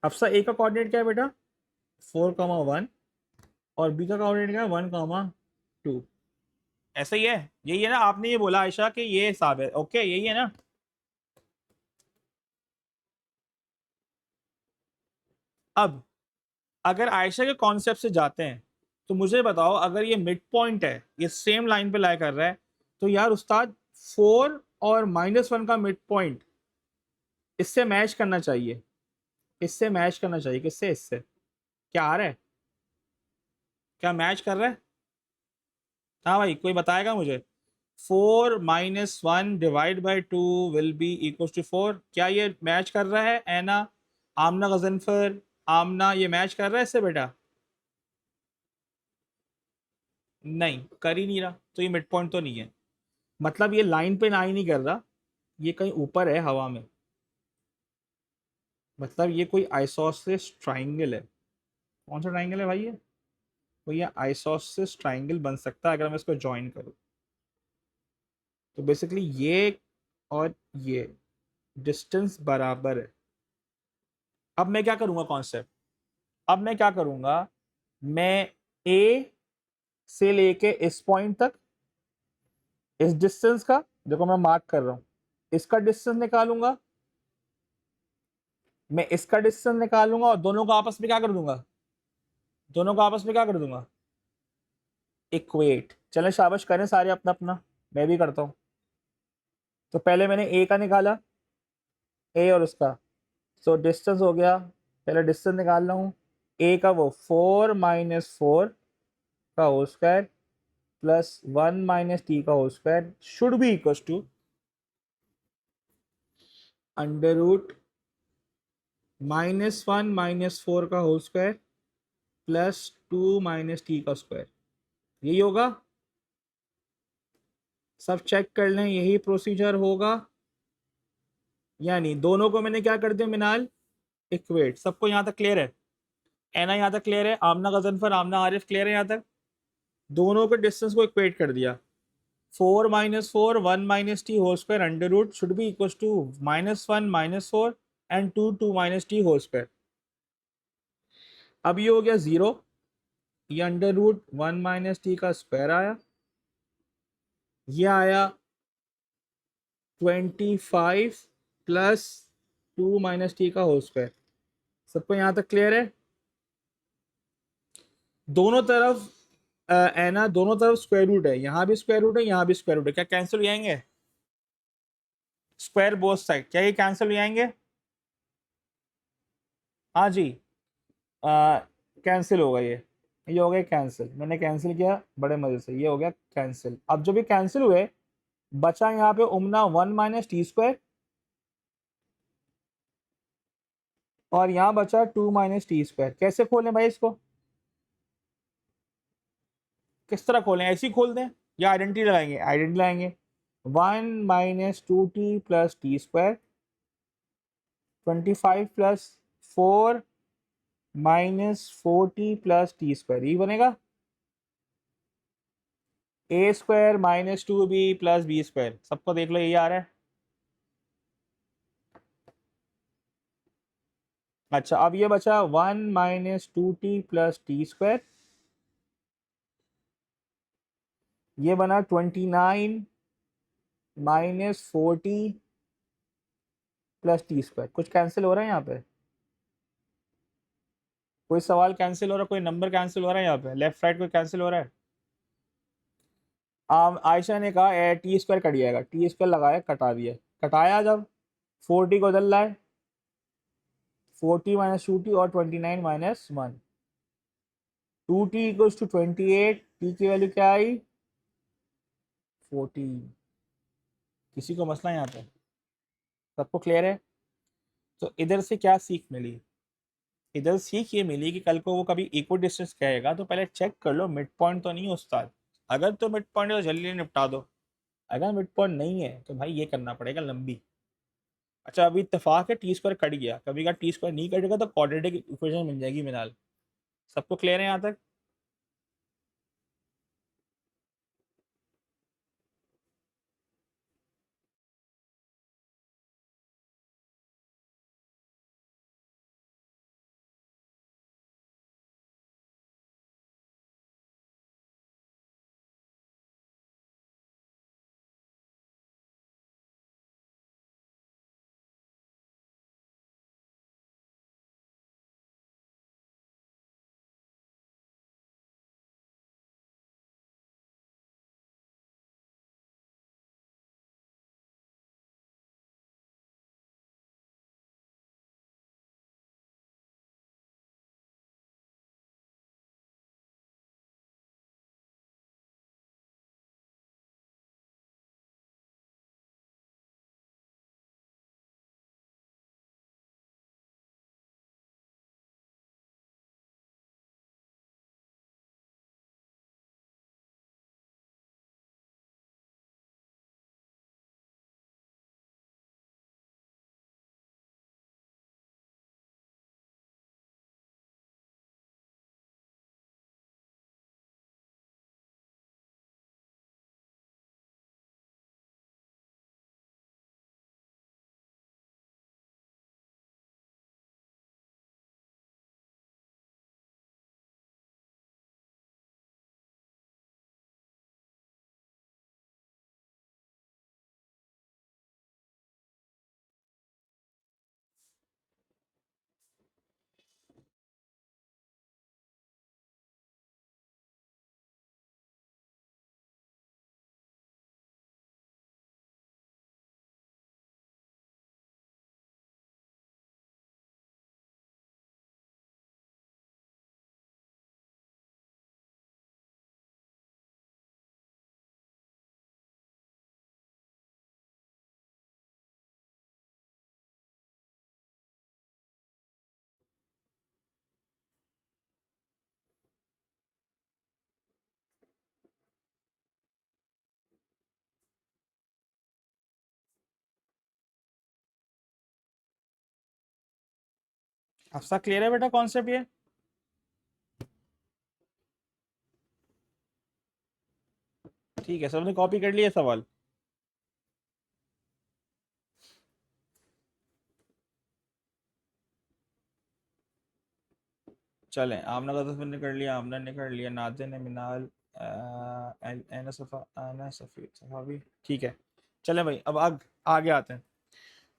A: अब सा ए का कोऑर्डिनेट क्या है बेटा? 4, 1 और बी का कोऑर्डिनेट क्या है? 1, 2। ऐसा ही है, यही है ना? आपने ये बोला आयशा कि ये हिसाब है, ओके यही है ना? अब अगर आयशा के कॉन्सेप्ट से जाते हैं तो मुझे बताओ, अगर ये मिड पॉइंट है, ये सेम लाइन पे लाई कर रहा है, तो यार उस्ताद 4 और -1 का मिड पॉइंट इससे मैच करना चाहिए। इससे मैच करना चाहिए, किससे? इससे। क्या आ रहा है? क्या मैच कर रहा है? हाँ भाई, कोई बताएगा मुझे? 4 - 1 ÷ 2 विल बी इक्वल टू 4। क्या ये मैच कर रहा है? एना, आमना गजनफर, आमना, ये मैच कर रहा है इससे बेटा? नहीं कर ही नहीं रहा, तो ये मिड पॉइंट तो नहीं है। मतलब ये लाइन पे ना ही नहीं कर रहा, ये कहीं ऊपर है हवा में। मतलब ये कोई आइसोसेलेस ट्राइंगल है। कौन सा ट्राइंगल है भाई ये? तो ये आइसोसेलेस ट्राइंगल बन सकता है अगर मैं इसको ज्वाइन करूँ। तो बेसिकली ये और ये डिस्टेंस बराबर है। अब मैं क्या करूँगा कॉन्सेप्ट? अब मैं क्या करूँगा, मैं ए से लेके इस पॉइंट तक, इस डिस्टेंस का, देखो मैं मार्क कर रहा हूँ, इसका डिस्टेंस निकालूंगा, मैं इसका डिस्टेंस निकालूंगा और दोनों को आपस में क्या कर दूंगा? दोनों को आपस में क्या कर दूंगा? इक्वेट। चले शाबाश करें सारे अपना अपना, मैं भी करता हूं। तो पहले मैंने ए का निकाला, ए और उसका, सो डिस्टेंस हो गया। पहले डिस्टेंस निकाल रहा हूँ, ए का वो 4 - 4 का होल स्क्वायर प्लस 1 - t का whole square should be equal to under root -1 - 4 का होल स्क्वायर प्लस 2 - t का स्क्वायर। यही होगा? सब चेक कर लें, यही प्रोसीजर होगा। यानी दोनों को मैंने क्या कर दिया मिनाल? इक्वेट। सबको यहाँ तक क्लियर है? एना यहाँ तक क्लियर है? आमना गजनफर, आमना आरिफ क्लियर है यहाँ तक? दोनों के डिस्टेंस को इक्वेट कर दिया। 4 - 4 1 - t whole square under root should be equal to -1 - 4 and 2 - t whole square. अब ये हो गया 0, ये अंडर रूट 1 - t का स्क्वायर आया, ये आया 25 प्लस 2 - t का होल स्क्वायर। सबको यहाँ तक क्लियर है? दोनों तरफ एना, दोनों तरफ स्क्वायर रूट है, यहाँ भी स्क्वायर रूट है, यहाँ भी स्क्वायर रूट है। क्या कैंसिल हो जाएंगे? स्क्वायर बोथ साइड, क्या ये कैंसिल हो जाएंगे? हाँ जी, कैंसिल होगा ये हो गया कैंसिल। मैंने कैंसिल किया बड़े मजे से, ये हो गया कैंसिल। अब जब ये कैंसिल हुए, बचा यहाँ पे उमना 1 - t² और यहाँ बचा 2 - t²। कैसे खोलें भाई इसको? किस तरह खोलें, ऐसे ही खोल दें या आइडेंटिटी लगाएंगे? आइडेंटिटी लगाएंगे। 1 - 2t + t², 25 + 4 - 4t + t², ये बनेगा a² - 2b + b²। सबको देख लो, यही आ रहा है। अच्छा, अब ये बचा 1 - 2t + t², ये बना 29 - 4t + t²। कुछ कैंसिल हो रहा है यहाँ पे? कोई सवाल कैंसिल हो रहा है? कोई नंबर कैंसिल हो रहा है यहाँ पे? लेफ्ट राइट कोई कैंसिल हो रहा है? आयशा ने कहा t² कट जाएगा। t² लगाया, कटा दिया। कटाया जब 40 को बदल रहा है, 40 - 2t और 29 - 1। 2t = 28, t की वैल्यू क्या आई? 40। किसी को मसला यहाँ पे? सबको क्लियर है? तो इधर से क्या सीख मिली? इधर सीख ये मिली कि कल को वो कभी इक्वल डिस्टेंस कहेगा तो पहले चेक कर लो मिड पॉइंट तो नहीं है उस्ताद। अगर तो मिड पॉइंट है तो जल्दी निपटा दो, अगर मिड पॉइंट नहीं है तो भाई ये करना पड़ेगा लंबी। अच्छा, अभी इत्तेफाक है t² कट गया, कभी का t² नहीं कटेगा तो क्वाड्रेटिक इक्वेशन बन जाएगी मिनाल। सबको क्लियर है यहाँ तक? हफ्सा क्लियर है बेटा कॉन्सेप्ट ये? ठीक है, सबने कॉपी कर लिया सवाल? चलें, आमना का तो सबने कर लिया, आमना ने कर लिया, नाज़िर ने, मिनाल, एना सफ़ा, आना सफ़ी सफ़ावी। ठीक है, चलें भाई, अब आगे आते हैं।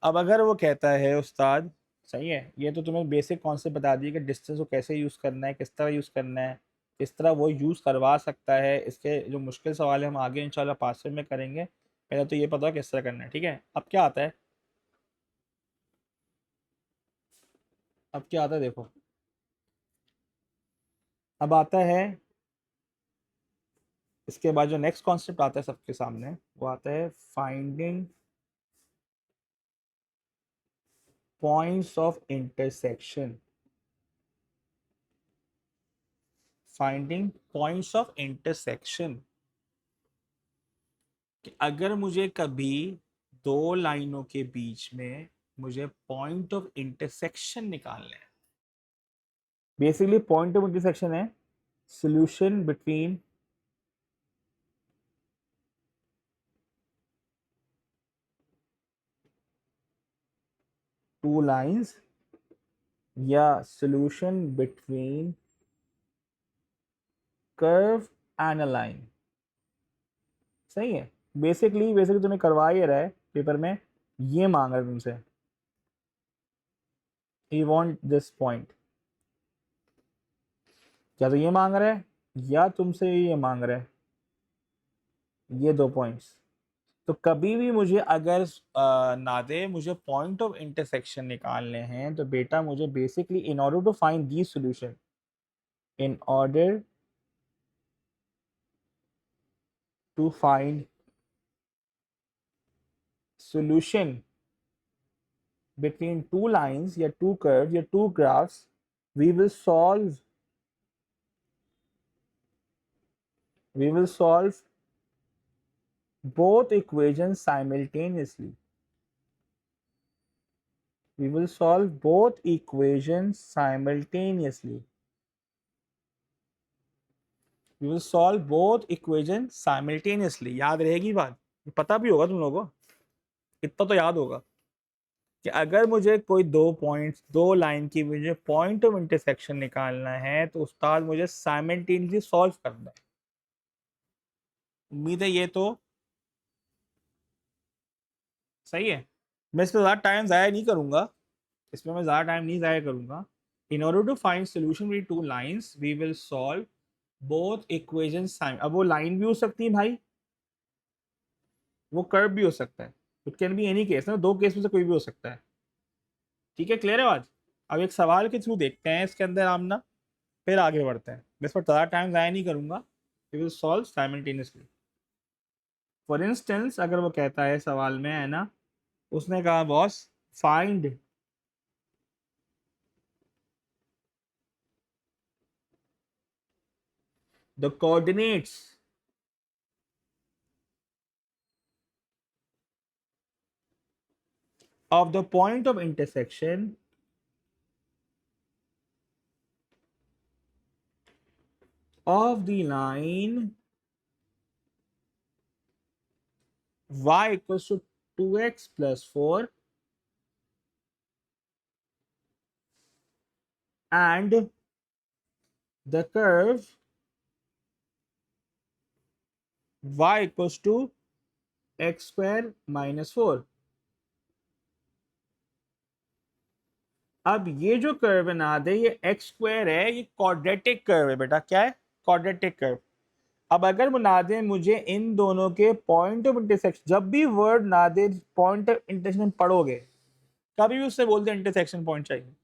A: अब अगर वो कहता है उस्ताद, सही है, ये तो तुम्हें बेसिक कॉन्सेप्ट बता दिए कि डिस्टेंस को कैसे यूज़ करना है, किस तरह यूज़ करना है, किस तरह वो यूज़ करवा सकता है। इसके जो मुश्किल सवाल है हम आगे इंशाल्लाह पास में करेंगे, पहले तो ये पता है किस तरह करना है। ठीक है, अब क्या आता है? अब क्या आता है देखो, अब आता है इसके बाद जो नेक्स्ट कॉन्सेप्ट आता है सबके सामने, वो आता है finding points of intersection. Finding points of intersection, कि अगर मुझे कभी दो लाइनों के बीच में मुझे पॉइंट ऑफ इंटरसेक्शन निकालना है, बेसिकली पॉइंट ऑफ इंटरसेक्शन है सॉल्यूशन बिटवीन टू लाइंस या solution between curve and a line. सही है। बेसिकली तुम्हें करवा ही रहा है पेपर में, ये मांग रहा है तुमसे, ही वांट दिस पॉइंट, या तो ये मांग रहा है या तुमसे ये मांग रहा है, ये दो पॉइंट्स। तो कभी भी मुझे अगर ना दे, मुझे पॉइंट ऑफ इंटरसेक्शन निकालने हैं, तो बेटा मुझे basically in order to find the solution, in order to find solution between two lines या two curves या two graphs, we will solve both equations simultaneously. We will solve both equations simultaneously. We will solve both equations simultaneously. याद रहेगी बात, पता भी होगा तुम लोगों को, इतना तो याद होगा कि अगर मुझे कोई दो पॉइंट्स, दो लाइन की मुझे पॉइंट ऑफ इंटरसेक्शन निकालना है, तो उस्ताद मुझे साइमल्टेनियसली सॉल्व करना है। उम्मीद है ये तो सही है। मैं इस पर ज़्यादा टाइम ज़ाया नहीं करूँगा, इसमें मैं ज़्यादा टाइम नहीं ज़ाया करूँगा। In order to find solution with two lines we will solve both equations. अब वो लाइन भी हो सकती है भाई, वो कर्व भी हो सकता है, it can be any case ना, दो केस में से कोई भी हो सकता है। ठीक है, क्लियर है बात। अब एक सवाल के थ्रू देखते हैं इसके अंदर आमना, फिर आगे बढ़ते हैं। मैं इस पर ज़्यादा टाइम ज़ाया नहीं करूँगा, we will solve simultaneously. For instance अगर वो कहता है सवाल में, है ना, उसने कहा boss find the coordinates of the point of intersection of the line y equals to 2x plus 4 and the curve y equals to x square minus 4। अब ये जो कर्व बना दे, ये एक्स स्क्वायर है, ये क्वाड्रेटिक कर्व है बेटा। क्या है? Quadratic curve. अब अगर वो ना दे मुझे इन दोनों के पॉइंट ऑफ इंटरसेक्शन, जब भी वर्ड ना दे पॉइंट ऑफ इंटरसेक्शन पढ़ोगे, कभी भी उससे बोलते इंटरसेक्शन पॉइंट चाहिए,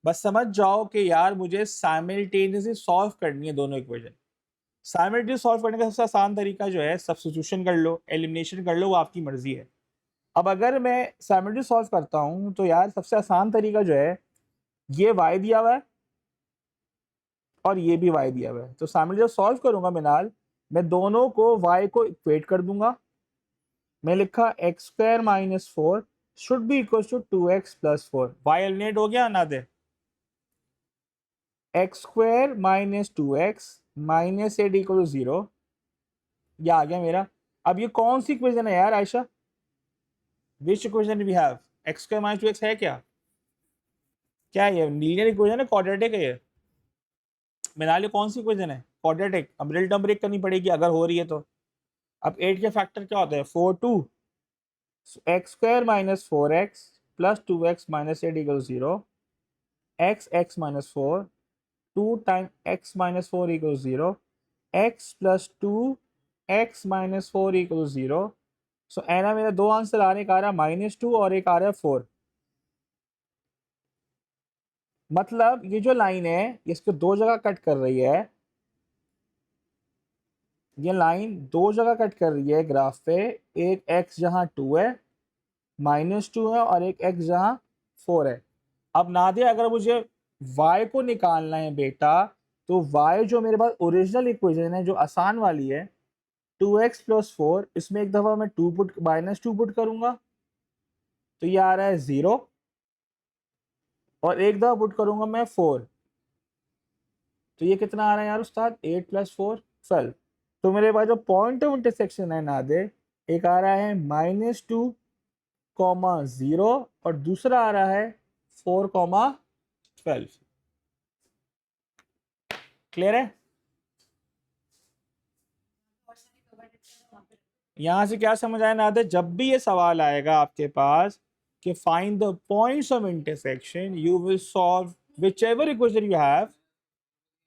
A: बस समझ जाओ कि यार मुझे साइमल्टेनियसली सॉल्व करनी है दोनों इक्वेशन। साइमल्टेनियसली सॉल्व करने का सबसे आसान तरीका जो है, सब्स्टिट्यूशन कर लो, एलिमिनेशन कर लो, वो आपकी मर्जी है। अब अगर मैं साइमल्टेनियसली सॉल्व करता हूं, तो यार सबसे आसान तरीका जो है, ये y दिया हुआ है और ये भी y दिया हुआ है, तो साइमल्टेनियसली सॉल्व करूंगा मिनाल, मैं दोनों को y को इक्वेट कर दूंगा। मैं लिखा x square minus 4 should be equal to 2x plus 4। Y eliminate हो गया ना दे, x square minus 2x minus 8 equal to 0, ये आ गया मेरा। अब ये कौन सी इक्वेशन है यार Ayesha? Which equation we have? X square minus 2x है क्या? क्या है ये? लीनियर इक्वेशन है, क्वाड्रेटिक है ये? मिनाल, ये कौन सी इक्वेशन है? क्वाड्रेटिक। अब रियल टर्म ब्रेक करनी पड़ेगी अगर हो रही है तो। अब 8 के फैक्टर क्या होते हैं? 4 2, x square minus 4x plus 2x minus 8 equal 0, x minus 4 2 time x minus 4 equal 0, x plus 2 x minus 4 equal 0। सो एना मेरा दो आंसर आ रहे, एक आ रहा -2 और एक आ रहा है 4। मतलब ये जो लाइन है इसको दो जगह कट कर रही है, ये लाइन दो जगह कट कर रही है ग्राफ पे। एक x जहां 2 है, -2 है, और एक x जहां 4 है। अब नादे अगर मुझे y को निकालना है बेटा, तो y जो मेरे पास ओरिजिनल इक्वेशन है जो आसान वाली है 2x + 4, इसमें एक दफा मैं -2 पुट करूंगा तो ये आ रहा है 0, और एक दफा पुट करूंगा मैं 4, तो ये कितना आ रहा है यार उस्ताद? 8 + 4 12। तो मेरे पास जो पॉइंट ऑफ इंटरसेक्शन है नादे, एक आ रहा है -2, 0, और दूसरा आ रहा है 4, 12। क्लियर है? यहां से क्या समझ आया नादे? जब भी ये सवाल आएगा आपके पास कि find the points of intersection, you will solve whichever equation you have,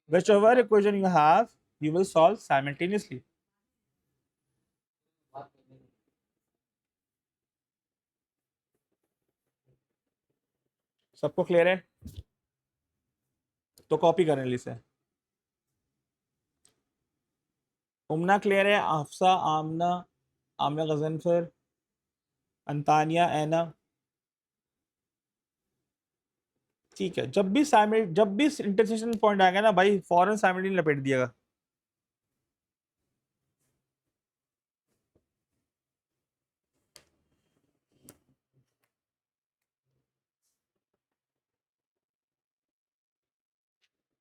A: whichever equation you have, you will solve simultaneously. सबको क्लियर है? तो कॉपी करें इसे। उमना क्लियर है? आफसा, आमना, आमना गजनफर, अंतानिया, एना, ठीक है। जब भी इंटरसेक्शन पॉइंट आएगा ना भाई, फौरन साइमल्टेनियस लपेट दिएगा।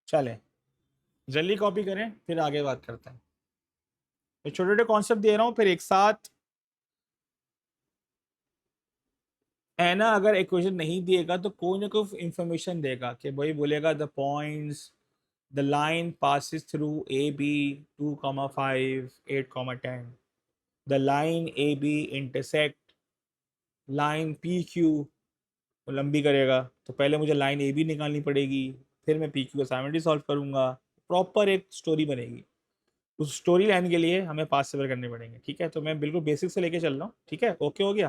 A: चले जल्दी कॉपी करें, फिर आगे बात करते हैं। तो छोटे छोटे कॉन्सेप्ट दे रहा हूं, फिर एक साथ। एना अगर इक्वेशन नहीं दिएगा तो कोई ना कोई इंफॉर्मेशन देगा कि भाई बोलेगा the points, the line passes through AB 2,5 8,10, the line AB intersect line PQ, वो लंबी करेगा तो पहले मुझे लाइन AB निकालनी पड़ेगी, फिर मैं PQ असाइनमेंट सॉल्व करूंगा, प्रॉपर एक स्टोरी बनेगी। उस स्टोरी लाइन के लिए हमें 5 सवाल करने पड़ेंगे, ठीक है? तो मैं बिल्कुल बेसिक से लेके चल रहा हूँ, ठीक है? ओके हो गया?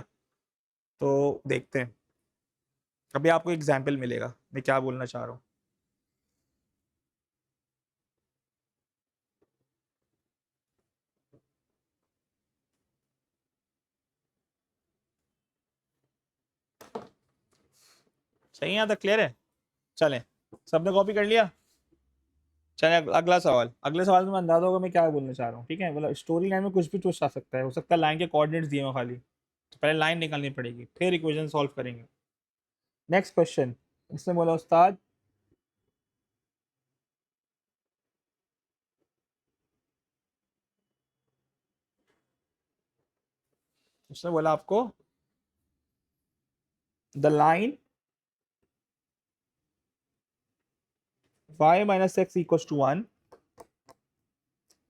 A: तो देखते हैं, अभी आपको एग्जाम्पल मिलेगा मैं क्या बोलना चाह रहा हूँ। सही है? यहाँ तक क्लियर है? चलें, सबने कॉपी कर लिया? चले अगला सवाल। अगले सवाल में अंदाजा होगा मैं क्या बोलना चाह रहा हूँ, ठीक है? मतलब स्टोरी लाइन में कुछ भी ट्विस्ट आ सकता है, हो सकता है लाइन के कोऑर्डिनेट्स दिए हो खाली, तो पहले लाइन निकालनी पड़ेगी, फिर इक्वेशन सॉल्व करेंगे। नेक्स्ट क्वेश्चन, इसने बोला उस्ताद उसने बोला आपको the line y - x = 1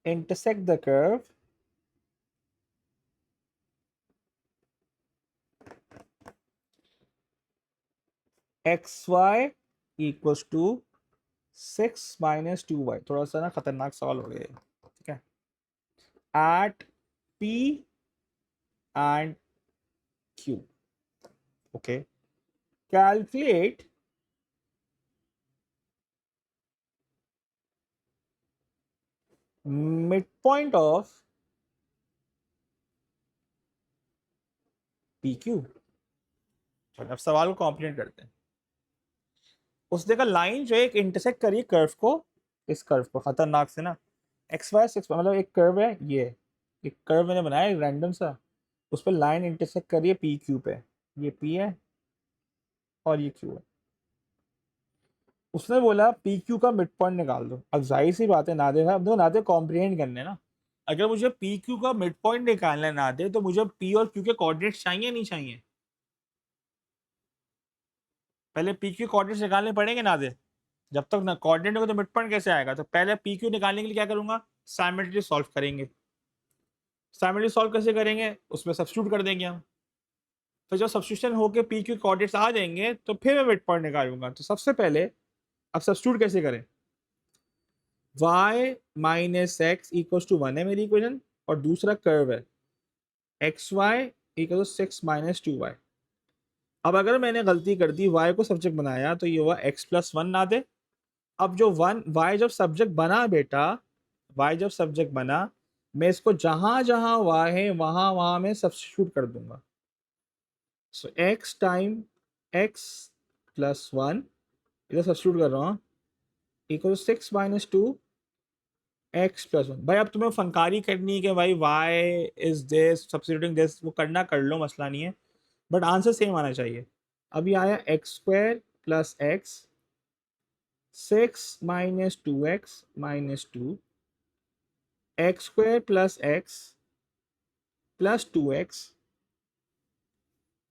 A: intersect the curve xy = 6 - 2y। थोड़ा सा ना खतरनाक सवाल हो गया, ठीक है? at p and q, okay, calculate midpoint of PQ। अब सवाल को कॉम्प्लीट करते हैं। उसने कहा लाइन जो है एक इंटरसेक्ट करिए कर्व को, इस कर्व को, खतरनाक से ना, एक्स वाई 6, मतलब एक कर्व है, ये एक कर्व मैंने बनाया रैंडम सा, उस पर लाइन इंटरसेक्ट करिए पी क्यू पे, ये पी है और ये क्यू है। उसने बोला पी क्यू का मिड पॉइंट निकाल दो। अब जाहिर सी बात है नादे साहब, देखो नादे कॉम्प्रिहेंड करने ना, अगर मुझे पी क्यू का मिड पॉइंट निकालना है नादे, तो मुझे पी और क्यू के कोऑर्डिनेट्स चाहिए नहीं चाहिए? पहले पी क्यू कोऑर्डिनेट्स निकालने पड़ेंगे नादे। जब तक ना कोऑर्डिनेट होगा तो मिड पॉइंट कैसे आएगा? तो पहले पी क्यू निकालने के लिए क्या करूंगा? साइमल्टेनियस सॉल्व करेंगे। साइमल्टेनियस सॉल्व कैसे करेंगे? उसमें सब्स्टिट्यूट कर देंगे हम। तो जब सब्स्टिट्यूशन होकर पी क्यू कोऑर्डिनेट्स आ जाएंगे तो फिर मैं मिड पॉइंट निकालूंगा। तो सबसे पहले अब सब्स्टिट्यूट कैसे करें? y - x = 1 है मेरी इक्वेशन, और दूसरा कर्व है xy = 6 - 2y। अब अगर मैंने गलती कर दी, y को सब्जेक्ट बनाया, तो ये हुआ x + 1 ना दे। अब जो y जब सब्जेक्ट बना बेटा, y जब सब्जेक्ट बना, मैं इसको जहां जहां y है वहां वहां में सब्स्टिट्यूट कर दूंगा। सो x टाइम x + 1, इधर सब्स्टिट्यूट कर रहा हूँ, इक्वल 6 माइनस 2 एक्स प्लस 1। भाई अब तुम्हें फनकारी करनी है कि भाई Y is this substituting this, वो करना कर लो, मसला नहीं है, बट आंसर सेम आना चाहिए। अभी आया x square plus x, 6 minus 2x minus 2, x square plus x plus 2x,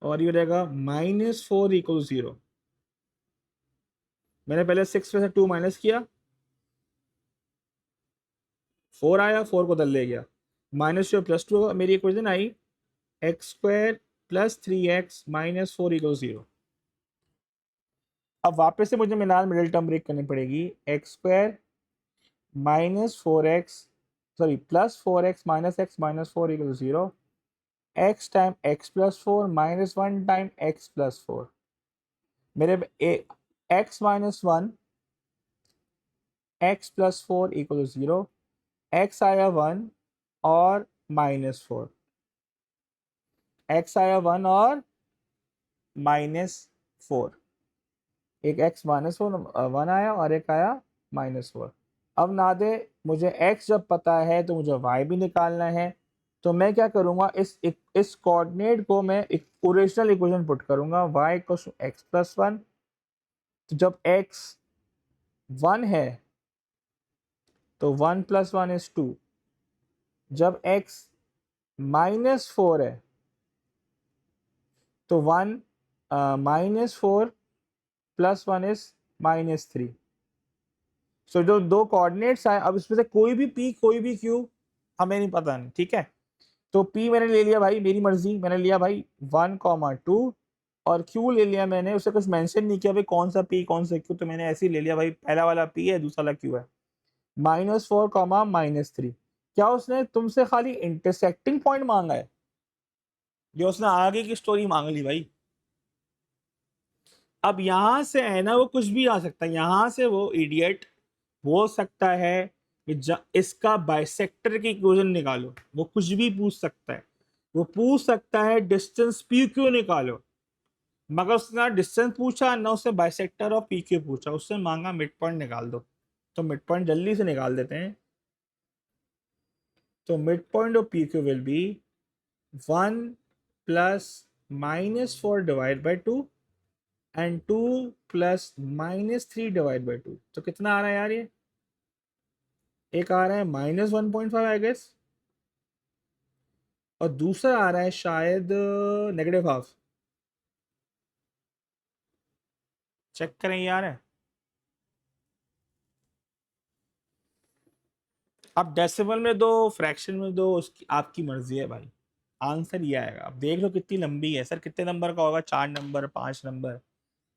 A: और ये रहेगा -4 इक्वल 0। मैंने पहले 6 में से 2 माइनस किया, 4 आया, 4 को दल ले गया, -2 प्लस 2 मेरी इक्वेशन आई x square plus 3x minus 4 equal 0। अब वापस से मुझे मिडिल टर्म ब्रेक करनी पड़ेगी, x square -4x, sorry +4x minus x minus 4 equal 0, x time x plus 4 minus 1 time x plus 4। मेरे x minus 1 x plus 4 equal 0, x आया 1 और -4, x आया 1 और -4, एक x -4 1 आया और एक आया -4। अब ना दे, मुझे x जब पता है तो मुझे y भी निकालना है, तो मैं क्या करूंगा, इस कोऑर्डिनेट को मैं एक ओरिजिनल इक्वेशन पुट करूंगा, y equals to x plus 1। तो जब x 1 है तो 1 प्लस 1 इज 2, जब x -4 है तो 1 -4 प्लस 1 इज -3। सो जो दो कोऑर्डिनेट्स आए, अब इसमें से कोई भी p कोई भी q हमें नहीं पता, नहीं, ठीक है। तो p मैंने ले लिया भाई, मेरी मर्जी, मैंने लिया भाई 1,2, और q ले लिया मैंने, उसे कुछ मेंशन नहीं किया भाई कौन सा p कौन सा q, तो मैंने ऐसे ही ले लिया भाई, पहला वाला p है, दूसरा वाला q है। -4 -3, क्या उसने तुमसे खाली इंटरसेक्टिंग पॉइंट मांगा है, जो उसने आगे की स्टोरी मांग ली भाई। अब यहां से है ना, वो कुछ भी आ सकता है, यहां से वो इडियट हो सकता है कि इसका बाइसेक्टर की इक्वेशन निकालो, वो कुछ भी पूछ सकता है, वो पूछ सकता है डिस्टेंस पी क्यू निकालो, मगर उसने ना डिस्टेंस पूछा ना उसने बाइसेक्टर और पी क्यू पूछा, उससे मांगा मिड पॉइंट निकाल दो। तो मिड पॉइंट जल्दी से निकाल देते हैं। तो mid point of P Q will be 1 plus -4 divide by 2 and 2 plus -3 divide by 2। तो कितना आ रहा है यार, ये एक आ रहा है -1.5 आई गेस, और दूसरा आ रहा है शायद -12। चेक करें यार है। अब डेसिमल में दो, फ्रैक्शन में दो, उसकी आपकी मर्जी है भाई, आंसर ये आएगा। अब देख लो कितनी लंबी है, सर कितने नंबर का होगा, 4 नंबर 5 नंबर।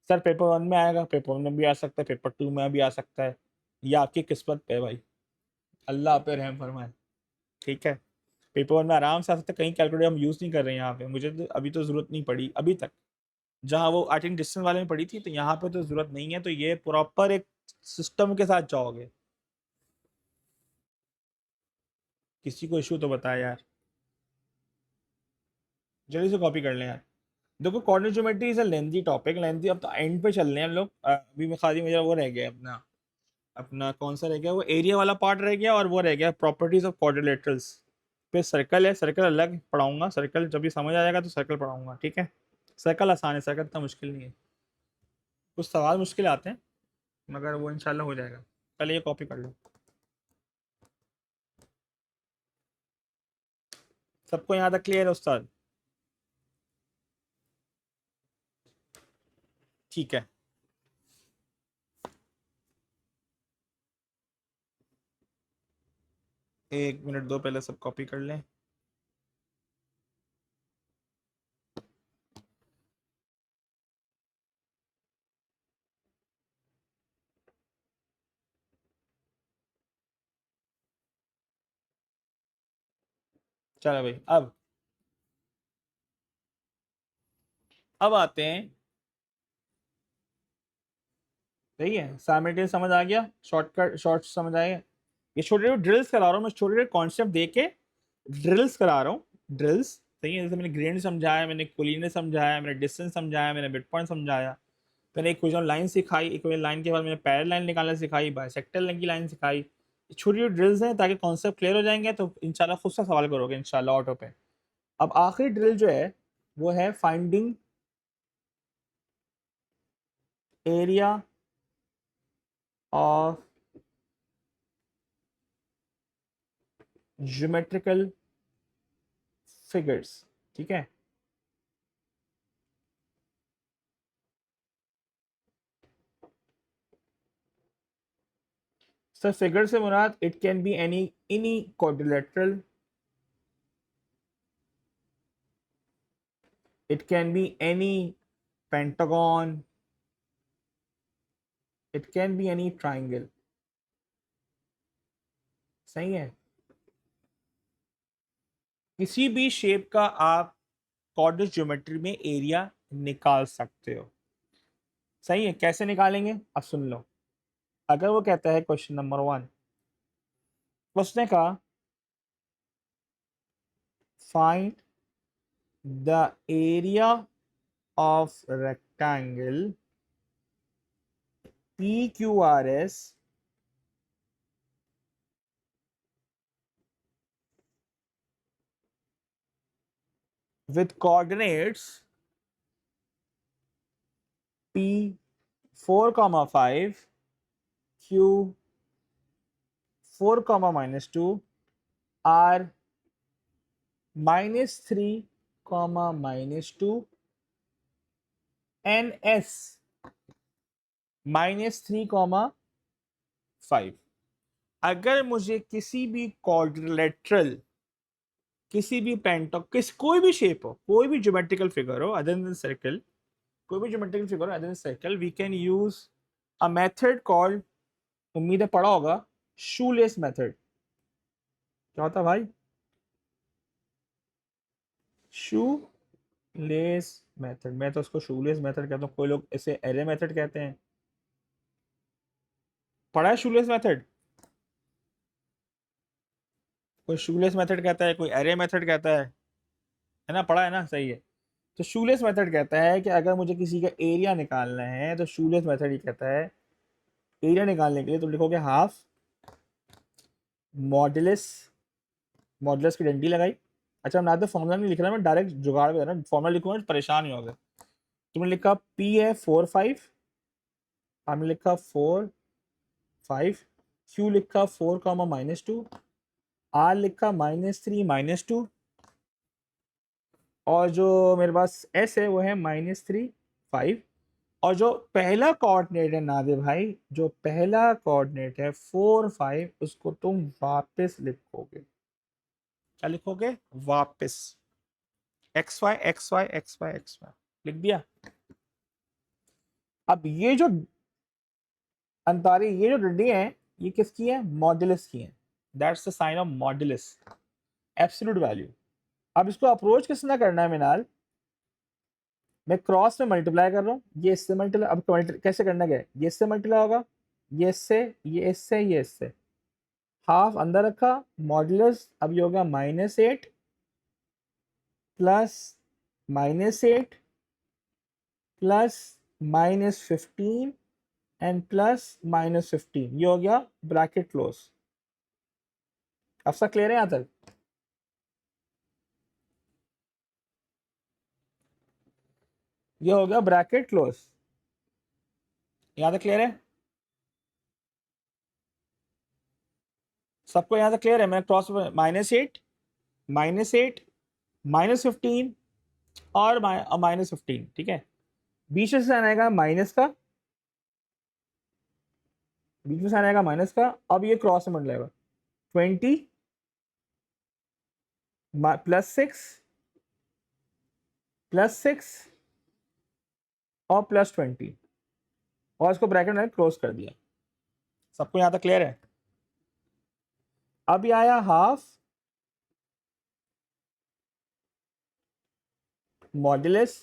A: सर पेपर 1 में आएगा, पेपर 1 में भी आ सकता है, पेपर 2 में भी आ सकता है, ये आपकी किस्मत पे है भाई, अल्लाह पे रहम फरमाए, ठीक है। पेपर 1 में आराम से आ सकता है, कहीं कैलकुलेटर हम यूज़ नहीं कर रहे हैं यहाँ पे, मुझे तो अभी तो ज़रूरत नहीं पड़ी अभी तक, जहाँ वो आई थिंक डिस्टेंस वाले में पड़ी थी, तो यहाँ पे तो ज़रूरत नहीं है, तो ये प्रॉपर एक सिस्टम के साथ जाओगे। किसी को इशू तो बताया यार, जल्दी से कॉपी कर लें यार। देखो coordinate geometry is a lengthy topic, lengthy, अब तो एंड पे चल रहे हैं हम लोग, अभी मैं खाली मेरा वो रह गया अपना, अपना कौन सा रह गया, वो एरिया वाला पार्ट रह गया, और वो रह गया प्रॉपर्टीज ऑफ क्वाड्रिलेटरल्स। फिर सर्कल है, सर्कल अलग पढ़ाऊंगा, सर्कल जब भी समझ आ जाएगा तो सर्कल पढ़ाऊंगा, ठीक है। सर्कल आसान है, सर्कल इतना मुश्किल नहीं है, कुछ सवाल मुश्किल आते हैं, मगर वो इंशाल्लाह हो जाएगा। पहले ये कॉपी कर लो। सबको यहाँ तक क्लियर है उस्ताद? ठीक है। 1 मिनट दो, पहले सब कॉपी कर लें। चलो भाई, अब आते हैं, सही है, साइमल्टेनियस समझ आ गया, शॉर्टकट शॉर्ट समझ आए। ये छोटे छोटे ड्रिल्स करा रहा हूँ मैं, छोटे छोटे कॉन्सेप्ट दे के ड्रिल्स करा रहा हूँ, ड्रिल्स, सही है। जैसे मैंने ग्रेड समझाया, मैंने कोलिनियर समझाया, मैंने डिस्टेंस समझाया, मैंने मिड पॉइंट समझाया, मैंने इक्वेशन लाइन सिखाई, इक्वेशन लाइन के बाद मैंने पैरेलल लाइन निकालना सिखाई, बाइसेक्टर लाइन की लाइन सिखाई। छोटी छोटी ड्रिल्स हैं ताकि कॉन्सेप्ट क्लियर हो जाएंगे, तो इंशाल्लाह खुद से सवाल करोगे इंशाल्लाह ऑटो पे। अब आखिरी ड्रिल जो है वो है finding area of geometrical figures. ठीक है, सर फिगर से मुराद it can be any quadrilateral, it can be any pentagon, it can be any triangle। सही है, किसी भी शेप का आप कोऑर्डिनेट ज्योमेट्री में एरिया निकाल सकते हो। सही है, कैसे निकालेंगे अब सुन लो। अगर वो कहता है क्वेश्चन नंबर 1, उसने कहा find the area of rectangle PQRS with coordinates P 4,5, Q 4, -2, R -3, -2, NS -3, 5। अगर मुझे किसी भी क्वाड्रिलेटरल, किसी भी पेंटो, कोई भी शेप हो, कोई भी ज्योमेट्रिकल फिगर हो अदर देन सर्कल, कोई भी ज्योमेट्रिकल फिगर हो other than circle, we can use a method called, उम्मीद है पढ़ा होगा, शूलेस मेथड। क्या होता है भाई? Shoelace method. मैं तो उसको शूलेस मेथड कहता हूँ, कोई लोग इसे एरे मेथड कहते हैं। पढ़ा है शूलेस मेथड? कोई शूलेस मेथड कहता है, कोई एरे मेथड कहता है ना? पढ़ा है ना? सही है। तो शूलेस मेथड कहता है कि अगर मुझे किसी का एरिया निकालना है तो शूलेस मेथड ही कहता है एरिया निकालने के लिए तुम लिखोगे हाफ मॉडुलस, मॉडुलस की डंडी लगाई। अच्छा, मैं तो फॉर्मूला नहीं लिख रहा, मैं डायरेक्ट जुगाड़ में ना फॉर्मूला लिखूंगा तो परेशान ही होगा। तुमने लिखा पी है 4, 5, हमने लिखा 4, 5, क्यू लिखा 4, -2, आर लिखा -3, -2, और जो मेरे पास एस है वो है -3, 5। और जो पहला कोऑर्डिनेट है नादे भाई, जो पहला कोऑर्डिनेट है 4, 5, उसको तुम वापस लिखोगे। क्या लिखोगे? वापस x y x y x y x y लिख दिया। अब ये जो अंतारी, ये जो डंडियां हैं, ये किसकी है? मॉडुलस की है। That's the sign of modulus, absolute value. अब इसको अप्रोच किसने करना है मिनाल? मैं क्रॉस में मल्टीप्लाई कर रहा हूँ, ये इससे मल्टीप्लाई। अब कैसे करना क्या है? ये इससे मल्टीप्लाई होगा, ये इससे, ये इससे, ये इससे। हाफ अंदर रखा, मॉडुलस अब ये होगा -8 प्लस -8 प्लस -15 एंड प्लस -15, ये हो गया ब्रैकेट क्लोज। अब सब क्लियर है यहां तक? ये हो गया ब्रैकेट क्लोज, यहां तक क्लियर है? सबको यहां तक क्लियर है? मैं क्रॉस -8, -8, -15 और -15, ठीक है। बीच में से आएगा माइनस का, बीच में से आएगा माइनस का। अब ये क्रॉस में बन जाएगा 20 +6 +6 और +20, और इसको ब्रैकेट में क्लोज कर दिया। सबको यहां तक क्लियर है? अब ये आया हाफ मॉडुलस।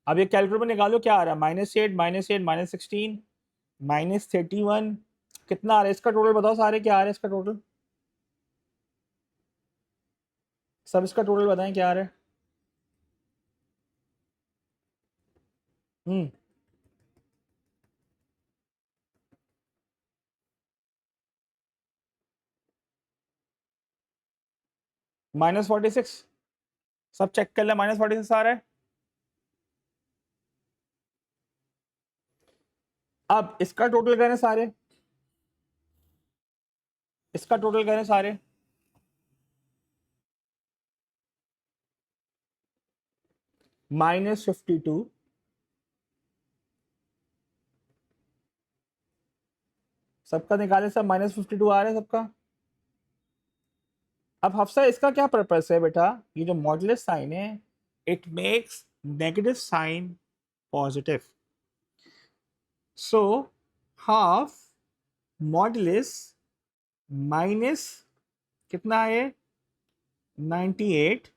A: अब ये कैलकुलेटर में निकालो क्या आ रहा है? -8, -8, -16, -31, कितना आ रहा है इसका टोटल? बताओ सारे, क्या आ रहा है इसका टोटल? सब इसका टोटल बताएं क्या आ रहा है। -46, सब चेक कर ले, -46 आ रहा है। अब इसका टोटल करें सारे, इसका टोटल करें सारे, -52, सबका निकाले, सब -52 आ रहा है सबका। अब हफ्सा इसका क्या पर्पस है बेटा, ये जो मॉडुलस साइन है, it makes negative sign positive. So half modulus minus कितना है 98,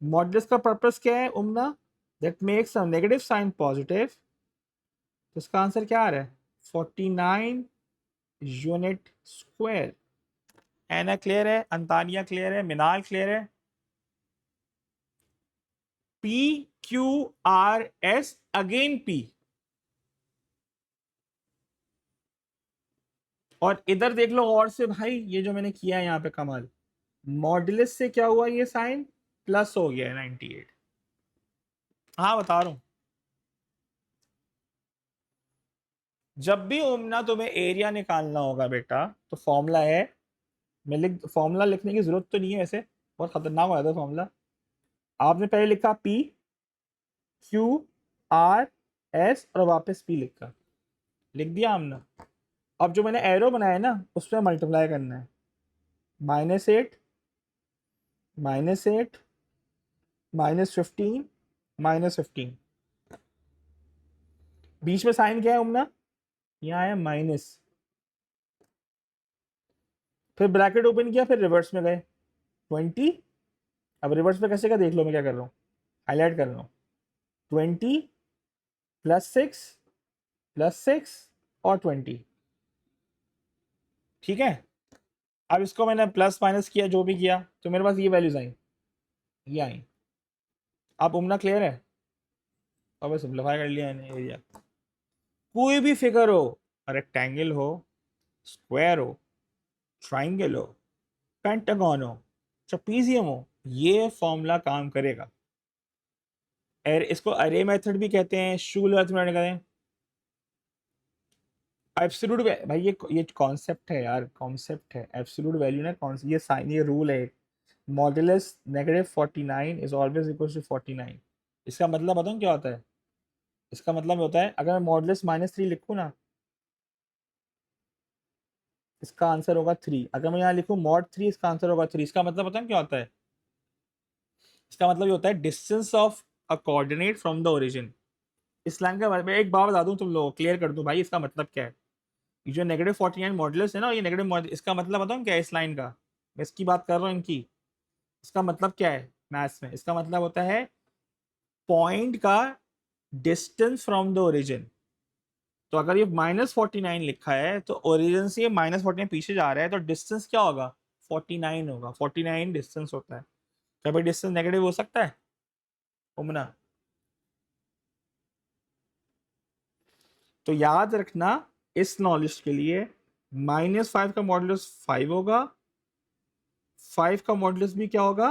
A: मॉडुलस का पर्पस क्या है उम्ना, that makes a negative sign positive. तो इसका आंसर क्या आ रहा है 49 यूनिट स्क्वायर। एना क्लियर है, अंतानिया क्लियर है, मिनाल क्लियर है। PQRS अगेन P, और इधर देख लो और से भाई, ये जो मैंने किया है यहाँ पे कमाल, मॉडुलस से क्या हुआ, ये साइन प्लस हो गया है 98। हाँ बता रहा हूं, जब भी ओमना तुम्हें एरिया निकालना होगा बेटा, तो फॉर्मूला है, मैं फॉर्मूला लिखने की जरूरत तो नहीं है वैसे, बहुत खतरनाक हो जाता है फॉर्मूला। आपने पहले लिखा PQRS और वापस P लिखा, लिख दिया हमने। अब जो मैंने एरो बनाया है ना, उसमें मल्टीप्लाई करना है, -8, -8, -15, -15, बीच में साइन क्या है उमना, यहाँ है माइनस, फिर ब्रैकेट ओपन किया, फिर रिवर्स में गए 20। अब रिवर्स में कैसे का देख लो, मैं क्या कर रहा हूँ, हाईलाइट कर रहा हूँ, 20 +6 +6 और 20, ठीक है। अब इसको मैंने प्लस माइनस किया, जो भी किया, तो मेरे पास ये वैल्यूज आई, ये आई। अब उमना क्लियर है, अब सिंप्लीफाई कर लिया मैंने एरिया। कोई भी फिगर हो, रेक्टेंगल हो, स्क्वायर हो, ट्राइंगल हो, पेंटागन हो, ट्रेपीजियम हो, ये फॉर्मूला काम करेगा। इसको अरे मेथड भी कहते हैं, शूल मेथड कहते हैं, एब्सोल्यूट भाई, ये कॉन्सेप्ट है यार, कॉन्सेप्ट है एब्सोल्यूट वैल्यू ना, ये साइन, ये रूल है, modulus -49 is always equal to 49। इसका मतलब बताऊँ क्या होता है, इसका मतलब होता है, अगर मैं मॉडुलस -3 लिखूँ ना, इसका आंसर होगा 3। अगर मैं यहाँ लिखूँ mod 3, इसका आंसर होगा 3। इसका मतलब बताऊँ क्या होता है, इसका मतलब ये होता है distance of a coordinate from the origin. इस लाइन का मैं एक बार बता दूं, तुम लोग क्लियर कर दूं भाई, इसका मतलब क्या है। ये जो -49 मॉडुलस है ना, ये नेगेटिव मॉडुलस, इसका मतलब बताऊं क्या है इस लाइन का, मैं इसकी बात कर रहा हूँ इनकी। इसका मतलब क्या है मैथ्स में, इसका मतलब होता है पॉइंट का डिस्टेंस फ्रॉम द ओरिजिन। तो अगर ये -49 लिखा है, तो ओरिजिन से ये -49 पीछे जा रहा है, तो डिस्टेंस क्या होगा 49 होगा, 49 डिस्टेंस होता है। क्या भाई डिस्टेंस नेगेटिव हो सकता है उमना। तो याद रखना इस नॉलेज के लिए, -5 का मॉडुलस 5 होगा, 5 का मॉडुलस भी क्या होगा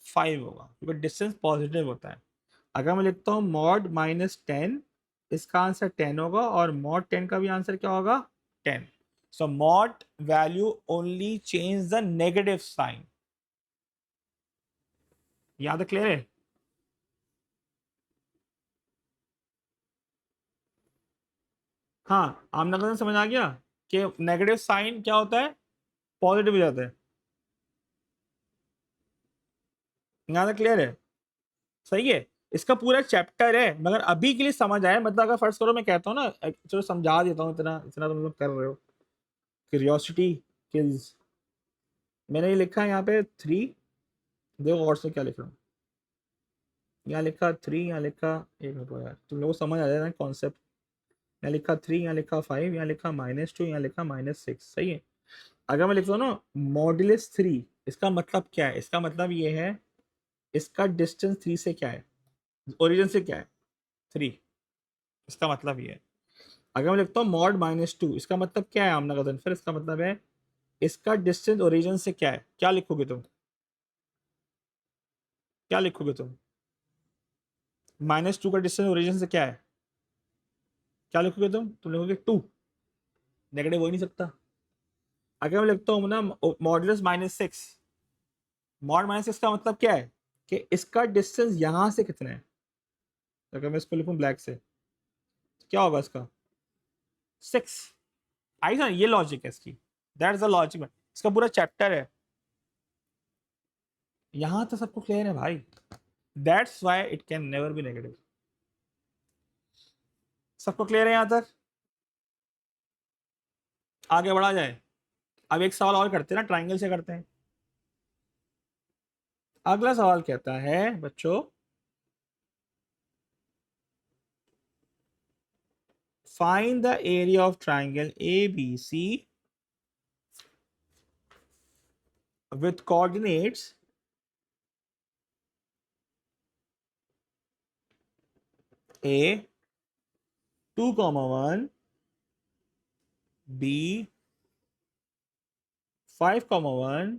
A: 5 होगा, क्योंकि डिस्टेंस पॉजिटिव होता है। अगर मैं लिखता हूँ mod -10, इसका आंसर 10 होगा, और mod 10 का भी आंसर क्या होगा 10। So mod value only change the negative sign. याद क्लियर है। हाँ आमना का समझ आ गया कि नेगेटिव साइन क्या होता है, पॉजिटिव हो जाता है। यहाँ तक क्लियर है, सही है। इसका पूरा चैप्टर है, मगर अभी के लिए समझ आया, मतलब अगर फर्स्ट करो मैं कहता हूँ ना, चलो समझा देता हूँ, इतना इतना तुम लोग कर रहे हो, क्यूरियोसिटी किल्स। मैंने ये लिखा है यहाँ पे 3, देखो और से क्या लिख रहा हूँ, यहाँ लिखा 3, यहाँ लिखा, एक मिनट यार, तुम लोगों को समझ आ जाएगा कॉन्सेप्ट। यहाँ लिखा 3, यहाँ लिखा 5, यहाँ लिखा -2, यहाँ लिखा -6, सही है। अगर मैं लिखता हूँ ना mod 3, इसका मतलब क्या है, इसका मतलब ये है, इसका डिस्टेंस 3 से क्या है, ओरिजिन से क्या है 3, इसका मतलब ये है। अगर मैं लिखता हूँ mod -2, इसका मतलब क्या है आमना कदन, फिर इसका मतलब है इसका डिस्टेंस ओरिजिन से क्या है, क्या लिखोगे तुम क्या लिखोगे तुम? -2 का डिस्टेंस ओरिजिन से क्या है? क्या लिखोगे तुम लिखोगे 2। नेगेटिव हो ही नहीं सकता। अगर मैं लिखता हूँ ना मॉडुलस -6, मॉड -6 का मतलब क्या है कि इसका डिस्टेंस यहां से कितना है। अगर मैं इसको लिखूं ब्लैक से तो क्या होगा इसका? 6। आई ना, ये लॉजिक है इसकी। That's the logic. इसका पूरा चैप्टर है। यहां तो सबको क्लियर है भाई। That's why it can never be negative. सबको क्लियर है यहां तक? आगे बढ़ा जाए। अब एक सवाल और करते हैं ना, ट्राइंगल से करते हैं। अगला सवाल कहता है बच्चों, find the area of triangle ABC with coordinates A 2,1, B 5,1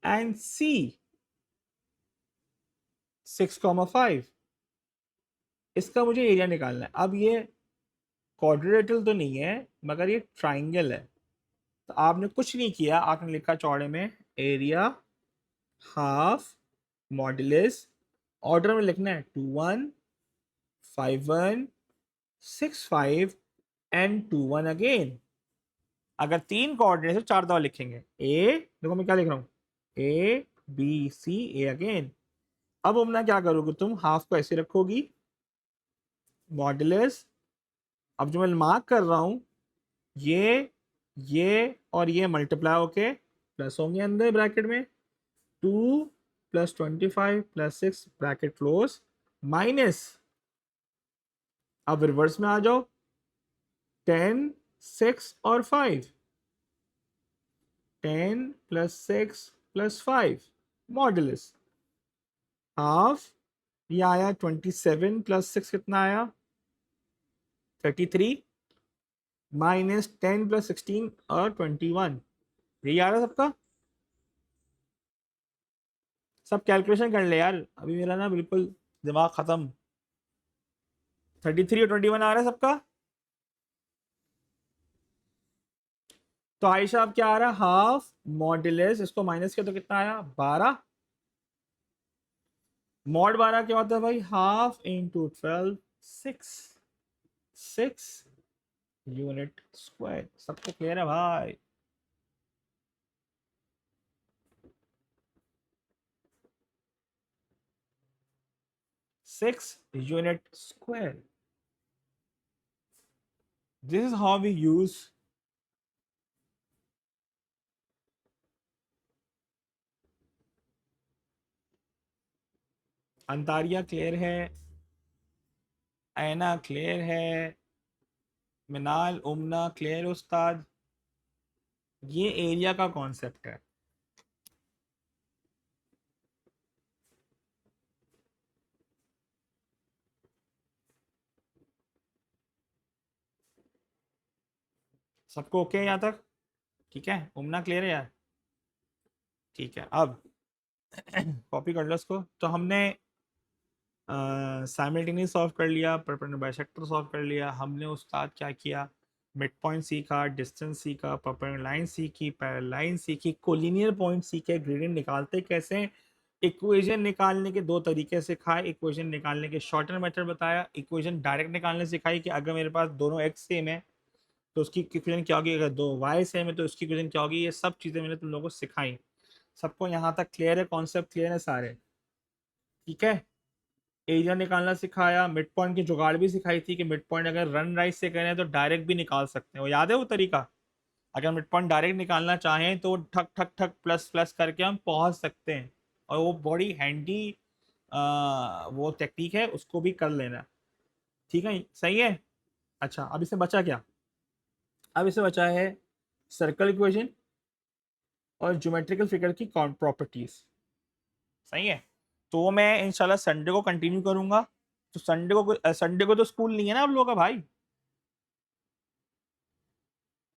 A: and C 6,5। इसका मुझे एरिया निकालना है। अब ये क्वाड्रिलेटरल तो नहीं है मगर ये ट्राइंगल है। तो आपने कुछ नहीं किया, आपने लिखा चौड़े में एरिया हाफ मॉडुलस, ऑर्डर में लिखना है 21 51 65 एंड 21 अगेन। अगर 3 कोऑर्डिनेट है 4 दफा लिखेंगे। ए देखो मैं क्या लिख रहा हूं, A B C A again. अब हमने क्या करोगे तुम, हाफ को ऐसे रखोगी, मॉडुलस। अब जो मैं मार्क कर रहा हूं ये और ये मल्टीप्लाई होके प्लस होंगे अंदर ब्रैकेट में। 2 + 25 + 6 ब्रैकेट क्लोज माइनस, अब रिवर्स में आ जाओ, 10 6 और 5, 10 + 6 + 5 मॉडुलस हाफ। ये आया 27 + 6 कितना आया 33 माइनस 10 + 16 और 21। यही आ रहा है सबका। सब कैलकुलेशन कर ले यार, अभी मेरा ना बिल्कुल दिमाग खत्म। 33 और 21 आ रहा है सबका। तो आयशा अब क्या आ रहा है, हाफ मॉडुलस, इसको माइनस किया तो कितना आया 12। मॉड 12 क्या होता है भाई, हाफ इंटू 12 6 यूनिट स्क्वायर। सबको क्लियर है भाई? 6 unit square. This is how we use अंतारिया क्लियर है, ऐना क्लियर है, मिनाल उमना क्लियर उस्ताद। ये एरिया का कॉन्सेप्ट है। सबको ओके है यहाँ तक? ठीक है, उमना क्लियर है यार? ठीक है। अब कॉपी कर लो इसको। तो हमने साइमल्टेनियस सॉल्व कर लिया, परपेंडिकुलर बाइसेक्टर सॉल्व कर लिया। हमने उस्ताद क्या किया, मिड पॉइंट सीखा, डिस्टेंस सीखा, परपेंडिकुलर लाइन सीखी, पैरेलल लाइन सीखी, कोलिनियर पॉइंट सीखे, ग्रेडियंट निकालते कैसे हैं, इक्वेशन निकालने के 2 तरीके सिखाए, इक्वेशन निकालने के शॉर्टर मेथड बताया, इक्वेशन डायरेक्ट निकालने सिखाई कि अगर मेरे पास दोनों एक्स सेम है तो उसकी इक्वेशन क्या होगी, अगर 2 वाई सेम है तो उसकी इक्वेशन क्या होगी। ये सब चीज़ें मैंने तुम लोगों को सिखाई। सबको यहाँ तक क्लियर है, कॉन्सेप्ट क्लियर है सारे? ठीक है। एरिया निकालना सिखाया, मिड पॉइंट की जुगाड़ भी सिखाई थी कि मिड पॉइंट अगर रन राइट से करें तो डायरेक्ट भी निकाल सकते हैं। वो याद है वो तरीका? अगर मिड पॉइंट डायरेक्ट निकालना चाहें तो ठक ठक ठक प्लस प्लस करके हम पहुंच सकते हैं। और वो बड़ी हैंडी वो टेक्निक है, उसको भी कर लेना। ठीक है, सही है। अच्छा, अब इससे बचा क्या? अब इससे बचा है सर्कल इक्वेशन और ज्योमेट्रिकल फिगर की प्रॉपर्टीज। सही है। तो वो मैं इंशाल्लाह संडे को कंटिन्यू करूंगा। तो संडे को तो स्कूल नहीं है ना आप लोगों का भाई?